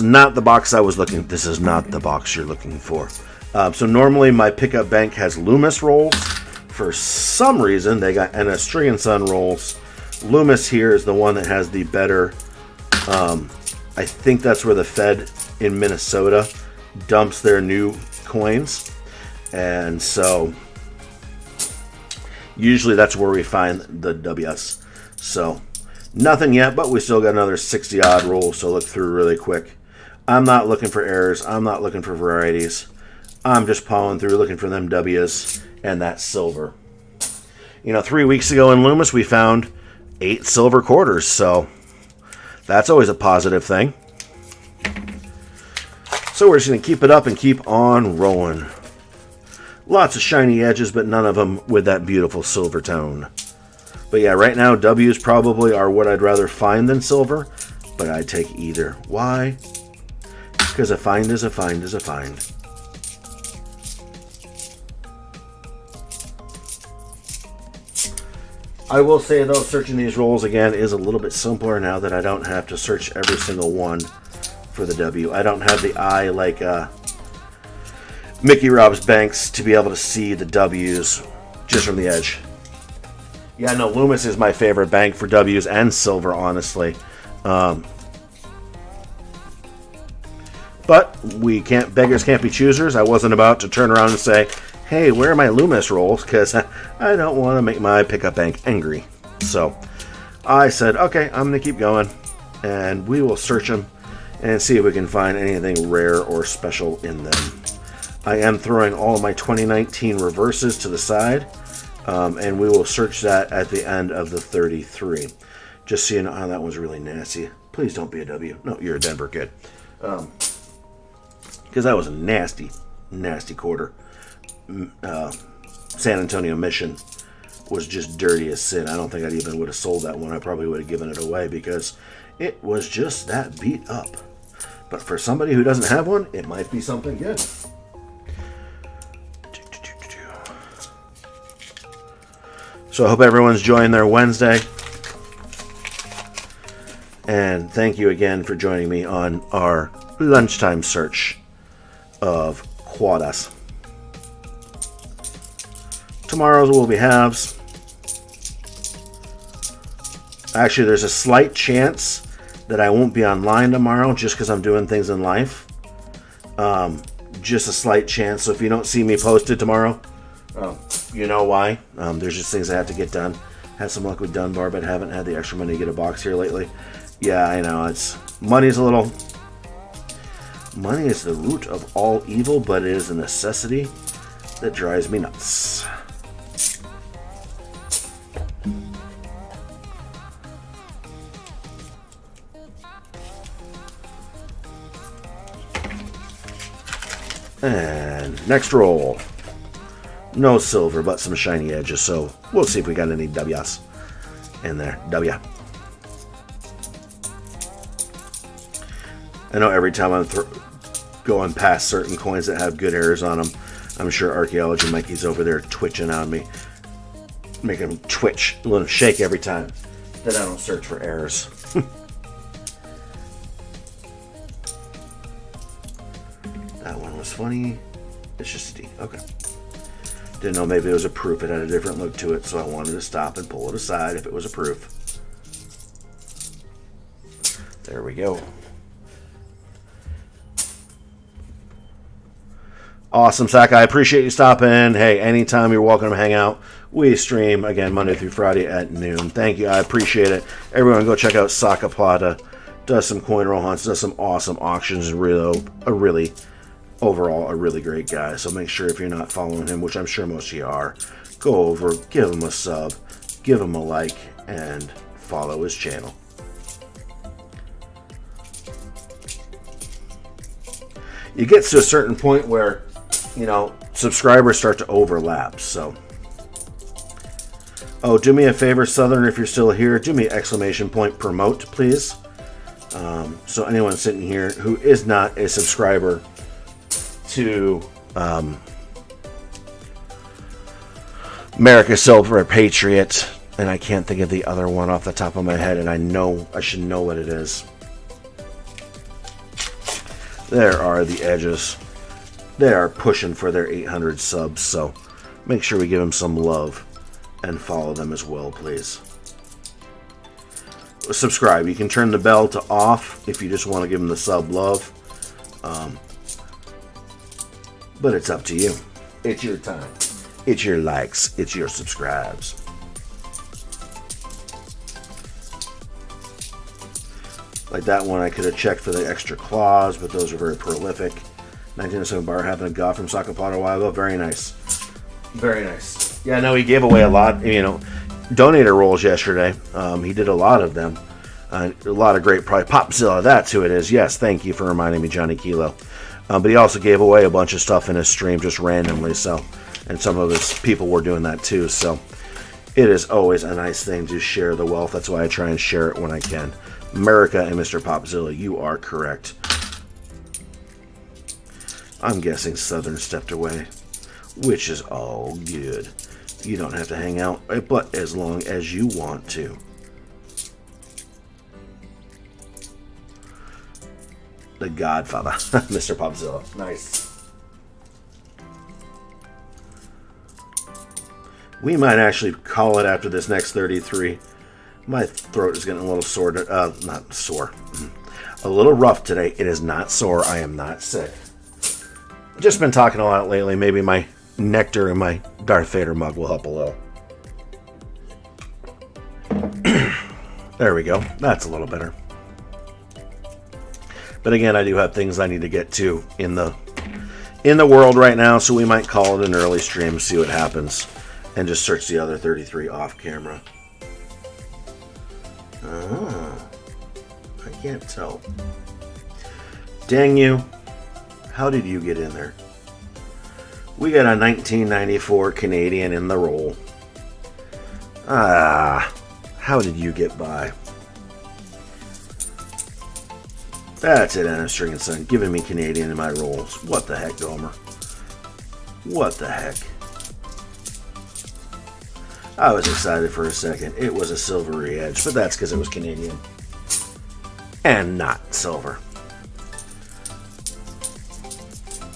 not the box I was looking. This is not the box you're looking for. So normally my pickup bank has Loomis rolls. For some reason they got NS String and Sun rolls. Loomis here is the one that has the better. I think that's where the Fed in Minnesota dumps their new coins, and so usually that's where we find the WS. So nothing yet, but we still got another 60 odd rolls to look through really quick. I'm not looking for errors. I'm not looking for varieties. I'm just pawing through looking for them W's and that silver. 3 weeks ago in Loomis we found 8 silver quarters, so that's always a positive thing. So we're just going to keep it up and keep on rolling. Lots of shiny edges, but none of them with that beautiful silver tone. But yeah, right now W's probably are what I'd rather find than silver, but I'd take either. Why? Because a find is a find is a find. I will say though, searching these rolls again is a little bit simpler now that I don't have to search every single one for the W. I don't have the eye like Mickey Rob's Banks to be able to see the W's just from the edge. Yeah, no, Loomis is my favorite bank for W's and silver, honestly. But beggars can't be choosers. I wasn't about to turn around and say, hey, where are my Loomis rolls? Because I don't want to make my pickup bank angry. So I said, okay, I'm going to keep going. And we will search them and see if we can find anything rare or special in them. I am throwing all of my 2019 reverses to the side. And we will search that at the end of the 33. Just so you know, that one's really nasty. Please don't be a W. No, you're a Denver kid. Because that was a nasty, nasty quarter. San Antonio Mission was just dirty as sin. I don't think I even would have sold that one. I probably would have given it away because it was just that beat up. But for somebody who doesn't have one, it might be something good. So I hope everyone's enjoying their Wednesday. And thank you again for joining me on our lunchtime search of Quadas. Tomorrow's will be halves. Actually, there's a slight chance that I won't be online tomorrow just because I'm doing things in life. Just a slight chance. So if you don't see me posted tomorrow, you know why. There's just things I have to get done. Had some luck with Dunbar, but haven't had the extra money to get a box here lately. Yeah, I know. Money is the root of all evil, but it is a necessity that drives me nuts. And next roll. No silver, but some shiny edges, so we'll see if we got any W's in there. W. I know every time I'm going past certain coins that have good errors on them, I'm sure Archaeology Mikey's over there twitching on me. Making him twitch, let him shake every time that I don't search for errors. That one was funny. It's just a D. Okay. Didn't know maybe it was a proof. It had a different look to it, so I wanted to stop and pull it aside if it was a proof. There we go. Awesome, Sack. I appreciate you stopping. Hey, anytime you're welcome to hang out. We stream, again, Monday through Friday at noon. Thank you. I appreciate it. Everyone go check out Saka Plata. Does some coin roll hunts. Does some awesome auctions. Overall, a really great guy. So make sure if you're not following him, which I'm sure most of you are, go over, give him a sub, give him a like, and follow his channel. You get to a certain point where, subscribers start to overlap. So, do me a favor, Southern, if you're still here, do me ! Promote, please. So anyone sitting here who is not a subscriber to America Silver, Patriot, and I can't think of the other one off the top of my head, and I should know what it is. There are the edges. They are pushing for their 800 subs, so make sure we give them some love and follow them as well, please. Subscribe. You can turn the bell to off if you just want to give them the sub love. But it's up to you. It's your time. It's your likes. It's your subscribes. Like that one, I could have checked for the extra claws, but those are very prolific. 1907 bar having a guy from Saka Plata a while ago. Very nice. Very nice. Yeah, no, he gave away a lot. Donator rolls yesterday. He did a lot of them. A lot of great prize. Popzilla, that's who it is. Yes, thank you for reminding me, Johnny Kilo. But he also gave away a bunch of stuff in his stream just randomly. So, and some of his people were doing that too. So it is always a nice thing to share the wealth. That's why I try and share it when I can. America and Mr. Popzilla, you are correct. I'm guessing Southern stepped away, which is all good. You don't have to hang out, but as long as you want to. The Godfather, Mr. Popzilla. Nice. We might actually call it after this next 33. My throat is getting a little sore. Not sore. A little rough today. It is not sore. I am not sick. Just been talking a lot lately. Maybe my nectar in my Darth Vader mug will help a little. There we go. That's a little better. But again, I do have things I need to get to in the world right now, so we might call it an early stream, see what happens, and just search the other 33 off camera. I can't tell. Dang you. How did you get in there? We got a 1994 Canadian in the roll. How did you get by? That's it, Anna String and Son, giving me Canadian in my rolls. What the heck, Gomer? What the heck? I was excited for a second. It was a silvery edge, but that's because it was Canadian. And not silver.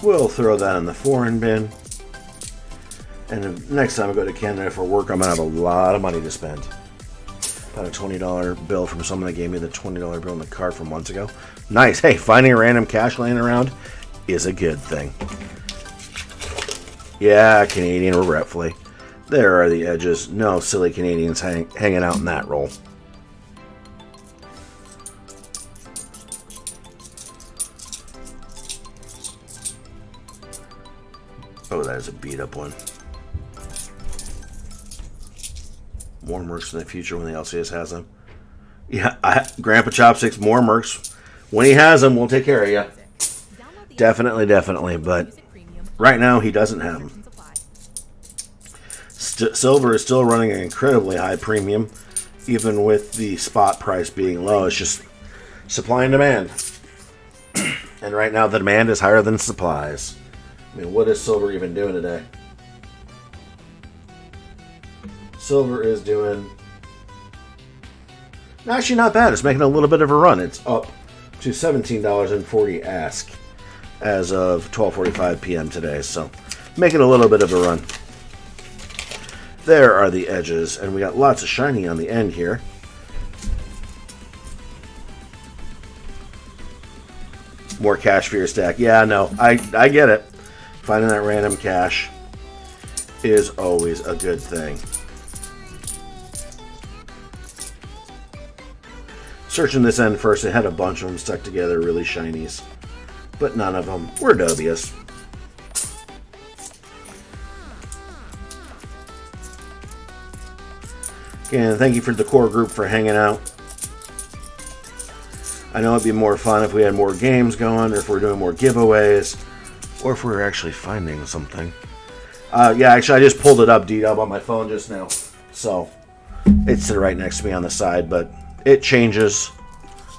We'll throw that in the foreign bin. And next time I go to Canada for work, I'm going to have a lot of money to spend. Got a $20 bill from someone that gave me the $20 bill in the card from months ago. Nice. Hey, finding a random cash laying around is a good thing. Yeah, Canadian, regretfully. There are the edges. No silly Canadians hanging out in that roll. Oh, that is a beat-up one. More mercs in the future when the LCS has them. Yeah, Grandpa Chopsticks, more mercs. When he has them, we'll take care of you. Definitely, definitely. But right now, he doesn't have them. Silver is still running an incredibly high premium, even with the spot price being low. It's just supply and demand. And right now, the demand is higher than supplies. I mean, what is silver even doing today? Silver is doing... actually not bad. It's making a little bit of a run. It's up to $17.40 ask as of 12:45 p.m. today. So, making a little bit of a run. There are the edges, and we got lots of shiny on the end here. More cash for your stack. Yeah, no, I get it. Finding that random cash is always a good thing. Searching this end first, it had a bunch of them stuck together, really shinies. But none of them were dubious. Again, thank you for the core group for hanging out. I know it'd be more fun if we had more games going, or if we're doing more giveaways, or if we were actually finding something. Yeah, actually, I just pulled it up, D-Dub, on my phone just now. So, it's right next to me on the side, but it changes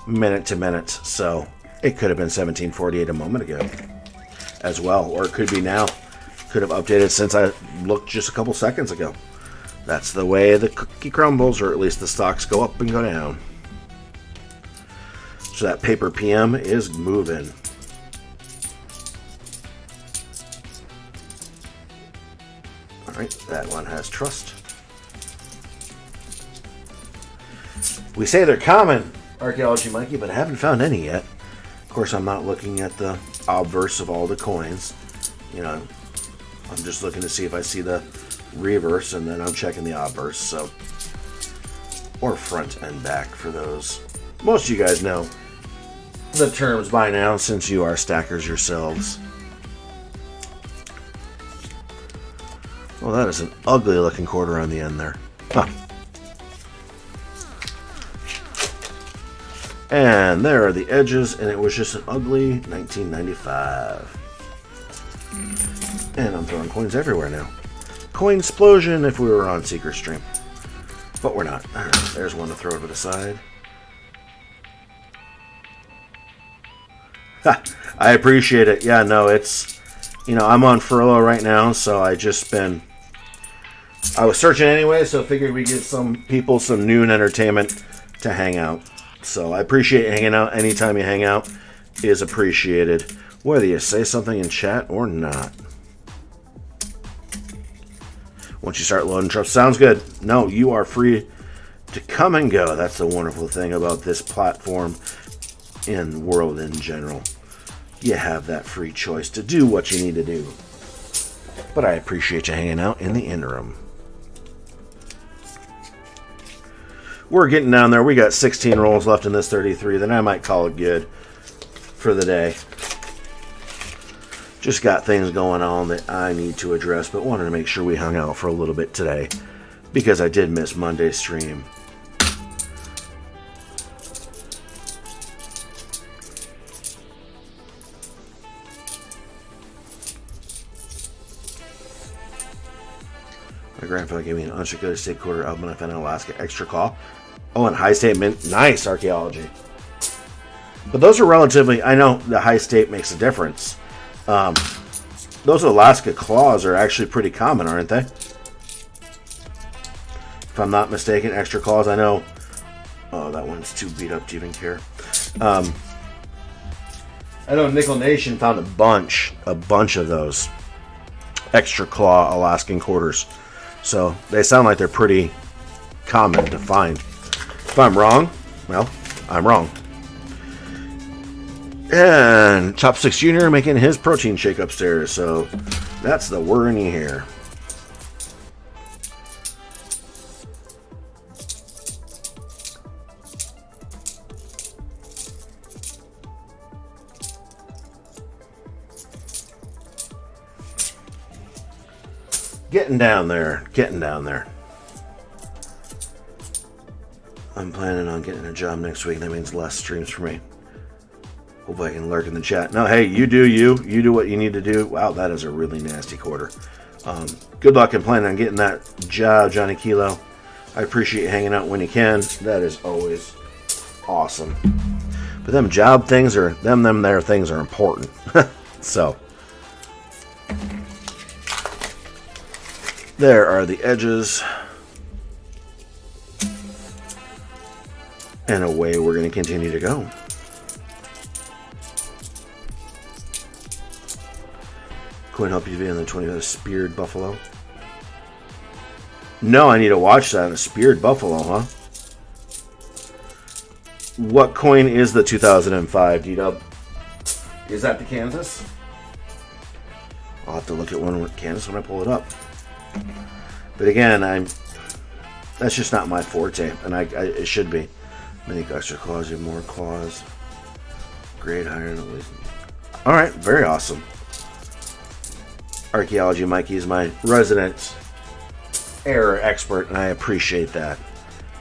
minute to minute. So, it could have been 1748 a moment ago as well, or it could be now. Could have updated since I looked just a couple seconds ago. That's the way the cookie crumbles, or at least the stocks go up and go down. So that paper PM is moving. Alright, that one has trust. We say they're common, Archaeology Mikey, but I haven't found any yet. Of course, I'm not looking at the obverse of all the coins. You know, I'm just looking to see if I see the reverse, and then I'm checking the obverse, so, or front and back for those. Most of you guys know the terms by now, since you are stackers yourselves. Well, that is an ugly looking quarter on the end there. Huh. And there are the edges, and it was just an ugly 1995. And I'm throwing coins everywhere now. Coin explosion if we were on Secret Stream. But we're not. Alright, there's one to throw to the side. Ha! I appreciate it. Yeah, no, it's... You know, I'm on furlough right now, so I was searching anyway, so I figured we'd give some people some noon entertainment to hang out. So I appreciate hanging out. Anytime you hang out is appreciated, whether you say something in chat or not. Once you start loading trucks, sounds good. No, you are free to come and go. That's the wonderful thing about this platform and the world in general. You have that free choice to do what you need to do. But I appreciate you hanging out in the interim. We're getting down there. We got 16 rolls left in this 33. Then I might call it good for the day. Just got things going on that I need to address, but wanted to make sure we hung out for a little bit today because I did miss Monday's stream. My grandfather gave me an unsecured state quarter album and I found in Alaska extra claw. Oh, and high state mint. Nice, Archaeology. But those are relatively... I know the high state makes a difference. Those Alaska claws are actually pretty common, aren't they? If I'm not mistaken, extra claws. I know... Oh, that one's too beat up to even care. I know Nickel Nation found a bunch of those extra claw Alaskan quarters. So they sound like they're pretty common to find. If I'm wrong, well, I'm wrong. And Chopsticks Jr. making his protein shake upstairs, so that's the word you hear. Getting down there. I'm planning on getting a job next week. That means less streams for me. Hopefully I can lurk in the chat. No, hey, you do you. You do what you need to do. Wow, that is a really nasty quarter. Good luck in planning on getting that job, Johnny Kilo. I appreciate you hanging out when you can. That is always awesome. But them job things are, their things are important. So, there are the edges. And away we're going to continue to go. Couldn't help you to be on the 20 speared buffalo. No, I need to watch that. A speared buffalo, huh? What coin is the 2005 D-Dub? Is that the Kansas? I'll have to look at one with Kansas when I pull it up. But again, that's just not my forte, and it should be. Many extra claws, you have more claws. Grade higher than least. Alright, very awesome. Archaeology Mikey is my resident error expert, and I appreciate that.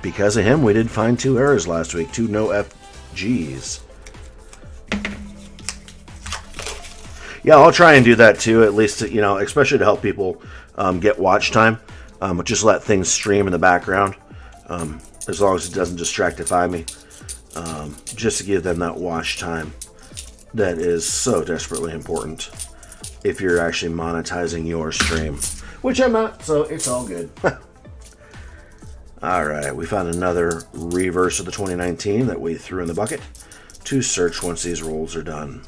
Because of him, we did find 2 errors last week, 2 no FGs. Yeah, I'll try and do that too, at least, especially to help people get watch time. Just let things stream in the background. As long as it doesn't distractify me, just to give them that watch time that is so desperately important if you're actually monetizing your stream, which I'm not, so it's all good. Alright, we found another reverse of the 2019 that we threw in the bucket to search once these rolls are done.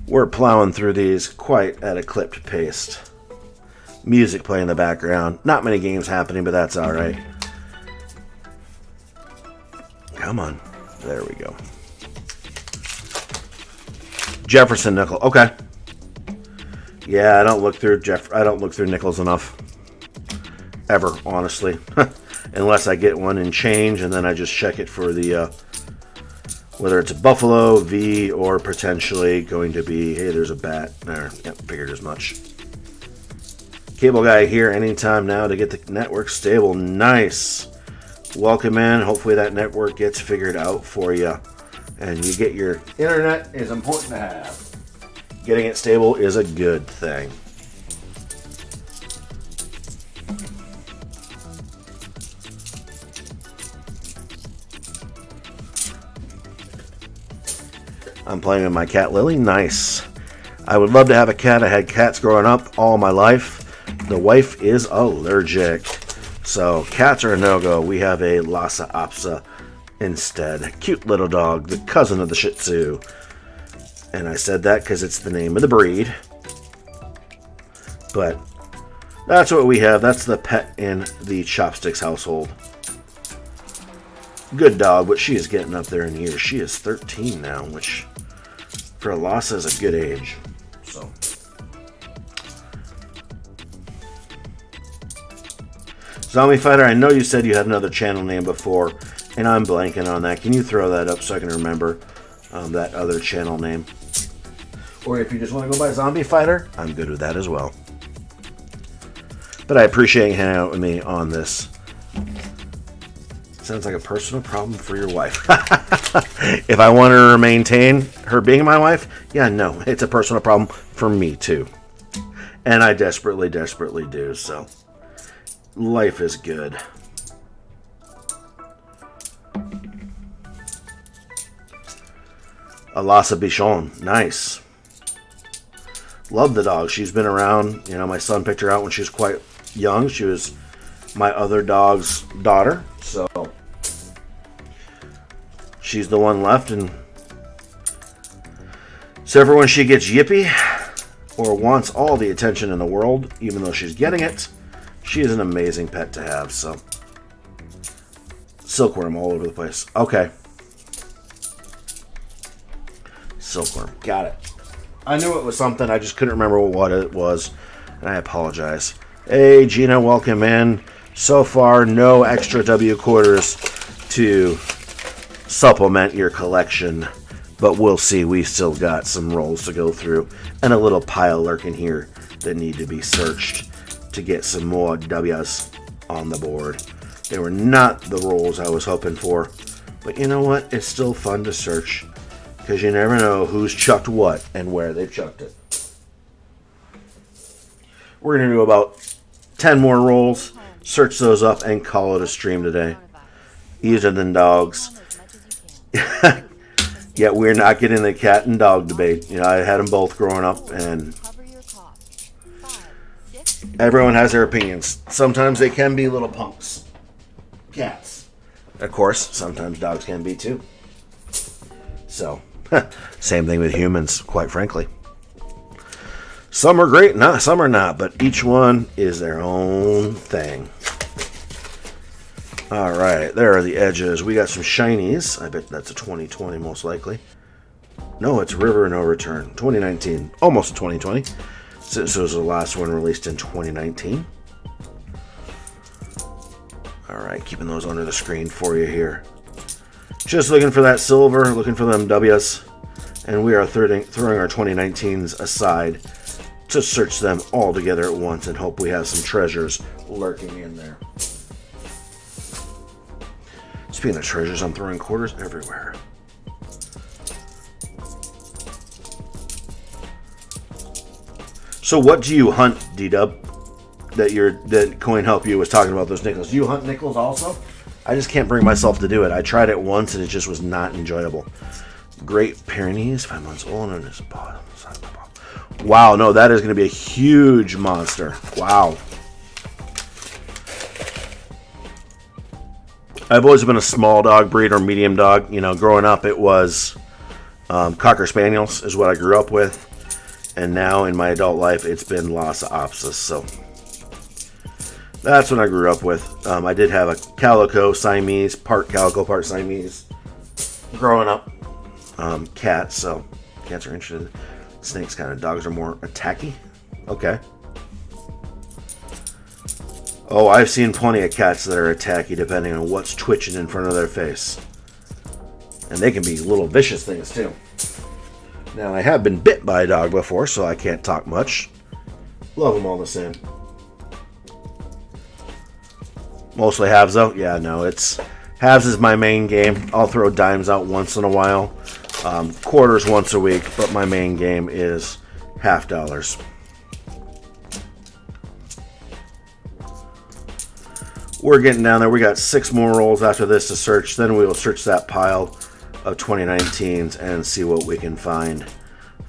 We're plowing through these quite at a clipped pace. Music playing in the background. Not many games happening, but that's alright. Come on. There we go. Jefferson nickel. Okay. Yeah, I don't look through nickels enough. Ever, honestly. Unless I get one in change, and then I just check it for the whether it's a Buffalo, V, or potentially going to be, hey, there's a bat. There. Yep, figured as much. Cable guy here anytime now to get the network stable. Nice. Welcome in. Hopefully that network gets figured out for you. And you get your internet is important to have. Getting it stable is a good thing. I'm playing with my cat Lily. Nice. I would love to have a cat. I had cats growing up all my life. The wife is allergic. So cats are a no-go. We have a Lhasa Apso instead. Cute little dog, the cousin of the Shih Tzu. And I said that because it's the name of the breed. But that's what we have. That's the pet in the Chopsticks household. Good dog, but she is getting up there in years. She is 13 now, which for a Lhasa is a good age. So Zombie Fighter, I know you said you had another channel name before, and I'm blanking on that. Can you throw that up so I can remember that other channel name? Or if you just want to go by Zombie Fighter, I'm good with that as well. But I appreciate you hanging out with me on this. Sounds like a personal problem for your wife. If I want her to maintain her being my wife, yeah, no, it's a personal problem for me too. And I desperately, desperately do, so life is good. Alasa Bichon, nice. Love the dog. She's been around. My son picked her out when she was quite young. She was my other dog's daughter, so she's the one left. And so when she gets yippy or wants all the attention in the world, even though she's getting it, She is an amazing pet to have, so. Silkworm all over the place. Okay. Silkworm. Got it. I knew it was something. I just couldn't remember what it was. And I apologize. Hey, Gina, welcome in. So far, no extra W quarters to supplement your collection. But we'll see. We still got some rolls to go through. And a little pile lurking here that need to be searched to get some more W's on the board. They were not the rolls I was hoping for. But you know what? It's still fun to search. Because you never know who's chucked what and where they've chucked it. We're going to do about 10 more rolls. Search those up and call it a stream today. Easier than dogs. Yet we're not getting the cat and dog debate. You know, I had them both growing up, and everyone has their opinions. Sometimes they can be little punks. Cats. Of course, sometimes dogs can be too. So, same thing with humans, quite frankly. Some are great, some are not, but each one is their own thing. Alright, there are the edges. We got some shinies. I bet that's a 2020 most likely. No, it's River No Return. 2019. Almost 2020. This was the last one released in 2019. Alright, keeping those under the screen for you here. Just looking for that silver, looking for them W's. And we are throwing our 2019s aside to search them all together at once and hope we have some treasures lurking in there. Speaking of treasures, I'm throwing quarters everywhere. So what do you hunt, D-Dub? That Coin Help You was talking about those nickels. Do you hunt nickels also? I just can't bring myself to do it. I tried it once and it just was not enjoyable. Great Pyrenees, 5 months old, and it's bottom side of the bottom. Wow, no, that is going to be a huge monster. Wow. I've always been a small dog breed or medium dog. You know, growing up it was Cocker Spaniels is what I grew up with. And now in my adult life it's been Lhasa Apsos. So that's what I grew up with. I did have a Calico Siamese, part Calico, part Siamese growing up. Cats, so cats are interested. Snakes kind of, dogs are more attacky. Okay. Oh, I've seen plenty of cats that are attacky depending on what's twitching in front of their face. And they can be little vicious things too. Now, I have been bit by a dog before, so I can't talk much. Love them all the same. Mostly halves though? Yeah, no, it's... halves is my main game. I'll throw dimes out once in a while. Quarters once a week, but my main game is half dollars. We're getting down there. We got 6 more rolls after this to search. Then we will search that pile of 2019s and see what we can find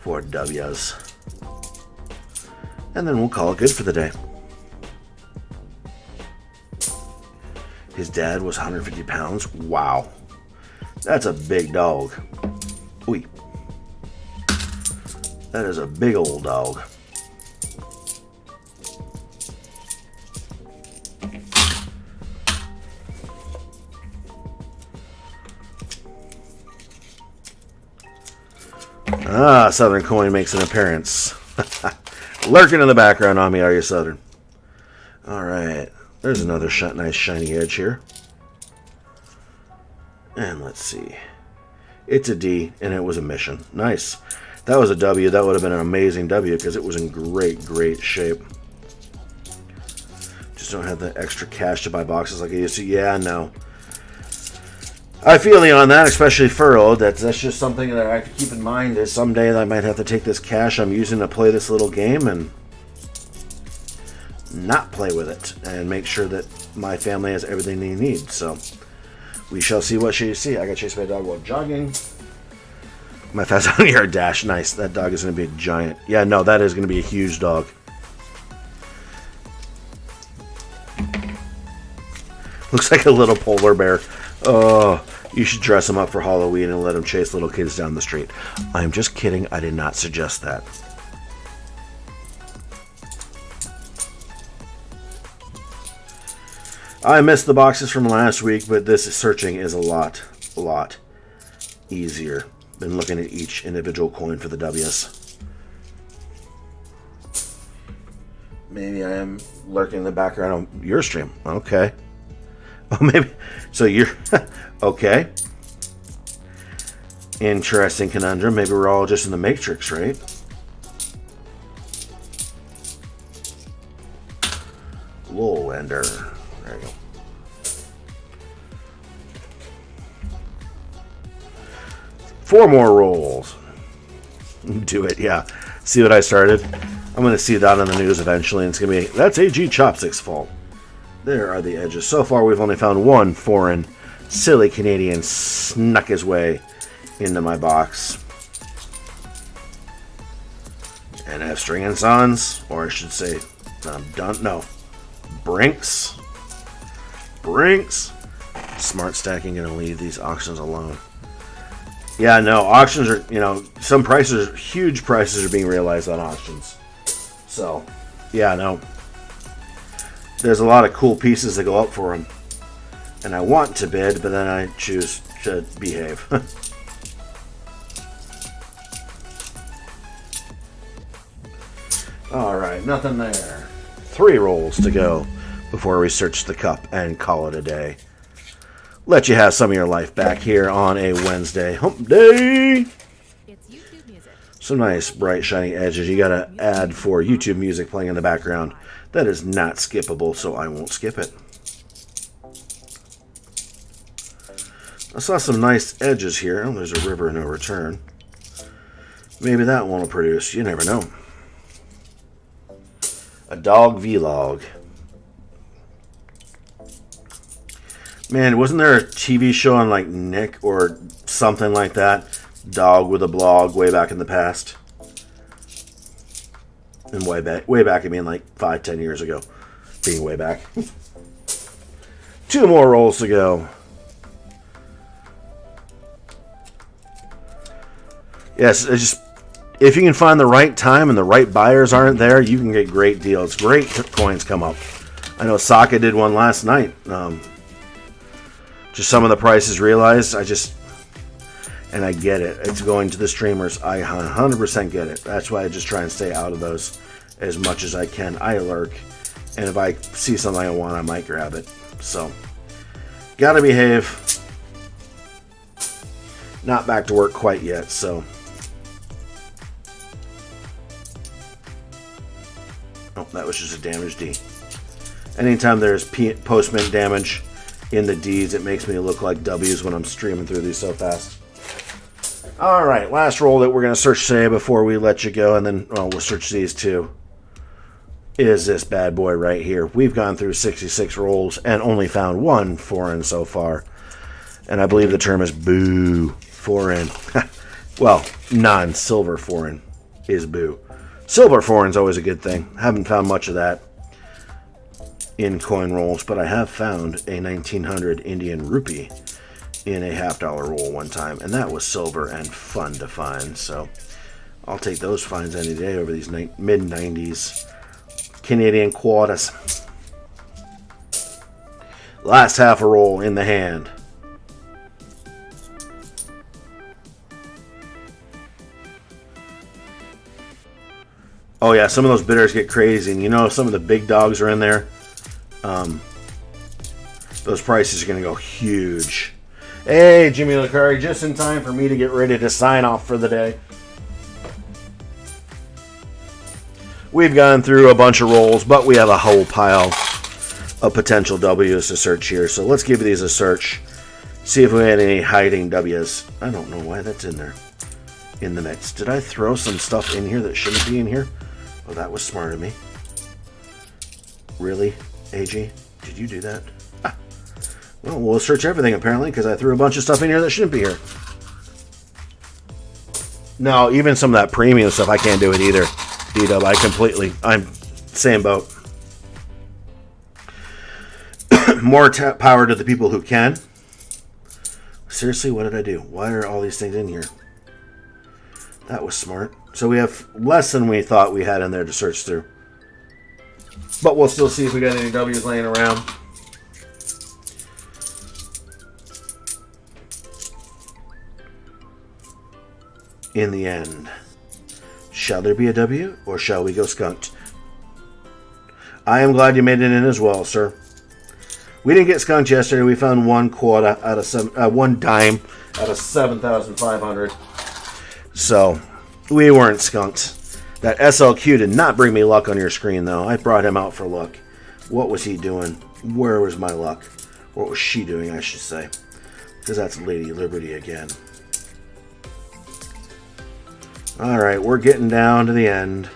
for W's. And then we'll call it good for the day. His dad was 150 pounds. Wow. That's a big dog. Ooh. That is a big old dog. Ah, Southern Coin makes an appearance. Lurking in the background on me, are you, Southern? Alright. There's another nice shiny edge here. And let's see. It's a D, and it was a mission. Nice. That was a W. That would have been an amazing W because it was in great, great shape. Just don't have the extra cash to buy boxes like I used to. Yeah, no. I feel you on that, especially furrowed. That's just something that I have to keep in mind is someday I might have to take this cash I'm using to play this little game and not play with it and make sure that my family has everything they need. So we shall see what you see. I got chased by a dog while jogging. My fast 100-yard dash. Nice. That dog is going to be a giant. Yeah, no, that is going to be a huge dog. Looks like a little polar bear. Oh, you should dress him up for Halloween and let him chase little kids down the street. I'm just kidding. I did not suggest that. I missed the boxes from last week, but this searching is a lot easier than looking at each individual coin for the W's. Maybe I am lurking in the background on your stream. Okay. Oh, maybe. So you're... okay. Interesting conundrum. Maybe we're all just in the Matrix, right? Lowlander. There you go. Four more rolls. Do it, yeah. See what I started? I'm going to see that on the news eventually, and it's going to be, that's AG Chopstick's fault. There are the edges. So far, we've only found one foreign, silly Canadian snuck his way into my box. And I have String and Sons, or I should say, Brinks. Smart stacking, going to leave these auctions alone. Yeah, no, auctions are, some prices, huge prices are being realized on auctions. So, yeah, no. There's a lot of cool pieces that go up for them. And I want to bid, but then I choose to behave. Alright, nothing there. 3 rolls to go before we search the cup and call it a day. Let you have some of your life back here on a Wednesday hump day. It's YouTube music. Some nice bright shiny edges. You gotta add for YouTube music playing in the background. That is not skippable, so I won't skip it. I saw some nice edges here. Oh, there's a river no return. Maybe that one will produce. You never know. A dog vlog. Man, wasn't there a TV show on like Nick or something like that? Dog with a blog way back in the past. And way back, I mean like 5-10 years ago. Being way back. 2 more rolls to go. Yes, it's just, if you can find the right time and the right buyers aren't there, you can get great deals. Great coins come up. I know Saka did one last night. Just some of the prices realized. And I get it. It's going to the streamers. I 100% get it. That's why I just try and stay out of those as much as I can. I lurk. And if I see something I want, I might grab it. So, gotta behave. Not back to work quite yet, so. Oh, that was just a damage D. Anytime there's postman damage in the D's, it makes me look like W's when I'm streaming through these so fast. Alright, last roll that we're going to search today before we let you go, and then we'll search these too, is this bad boy right here. We've gone through 66 rolls and only found 1 foreign so far. And I believe the term is boo foreign. Well, non-silver foreign is boo. Silver foreign's always a good thing. Haven't found much of that in coin rolls, but I have found a 1900 Indian rupee in a $50 roll one time, and that was silver and fun to find. So I'll take those finds any day over these mid-90s Canadian quarters. Last half a roll in the hand. Oh yeah, some of those bidders get crazy, and some of the big dogs are in there. Those prices are going to go huge. Hey, Jimmy Lucari, just in time for me to get ready to sign off for the day. We've gone through a bunch of rolls, but we have a whole pile of potential W's to search here. So let's give these a search. See if we had any hiding W's. I don't know why that's in there. In the mix. Did I throw some stuff in here that shouldn't be in here? Oh, that was smart of me. Really, AG? Did you do that? Ah. Well, we'll search everything apparently because I threw a bunch of stuff in here that shouldn't be here. No, even some of that premium stuff, I can't do it either. D-Dub, I'm same boat. More power to the people who can. Seriously, what did I do? Why are all these things in here? That was smart. So we have less than we thought we had in there to search through. But we'll still see if we got any W's laying around. in the end. Shall there be a W, or shall we go skunked? I am glad you made it in as well, sir. We didn't get skunked yesterday. We found one dime out of 7,500. So we weren't skunked. That SLQ did not bring me luck on your screen, though. I brought him out for luck. What was he doing? Where was my luck? What was she doing, I should say? Because that's Lady Liberty again. Alright, we're getting down to the end.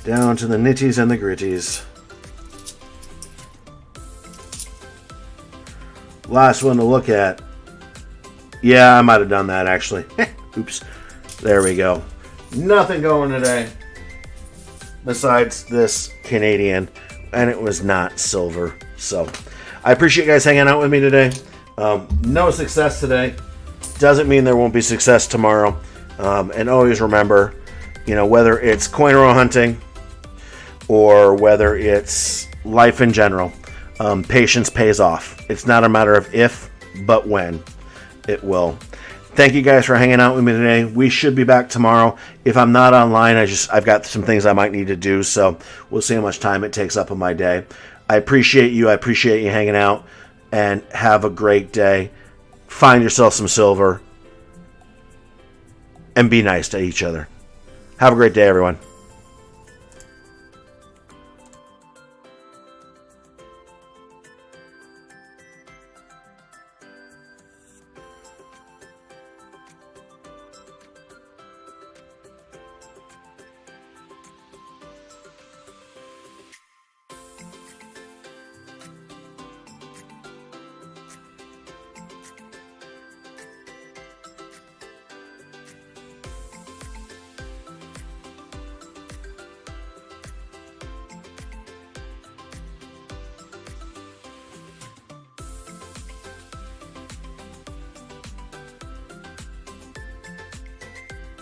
Down to the nitties and the gritties. Last one to look at. Yeah, I might have done that, actually. Oops. There we go. Nothing going today. Besides this Canadian. And it was not silver. So, I appreciate you guys hanging out with me today. No success today. Doesn't mean there won't be success tomorrow. And always remember, whether it's coin roll hunting or whether it's life in general, patience pays off. It's not a matter of if, but when. It will. Thank you guys for hanging out with me today. We should be back tomorrow. If I'm not online, I've got some things I might need to do, so we'll see how much time it takes up in my day. I appreciate you. I appreciate you hanging out, and have a great day. Find yourself some silver, and be nice to each other. Have a great day, everyone.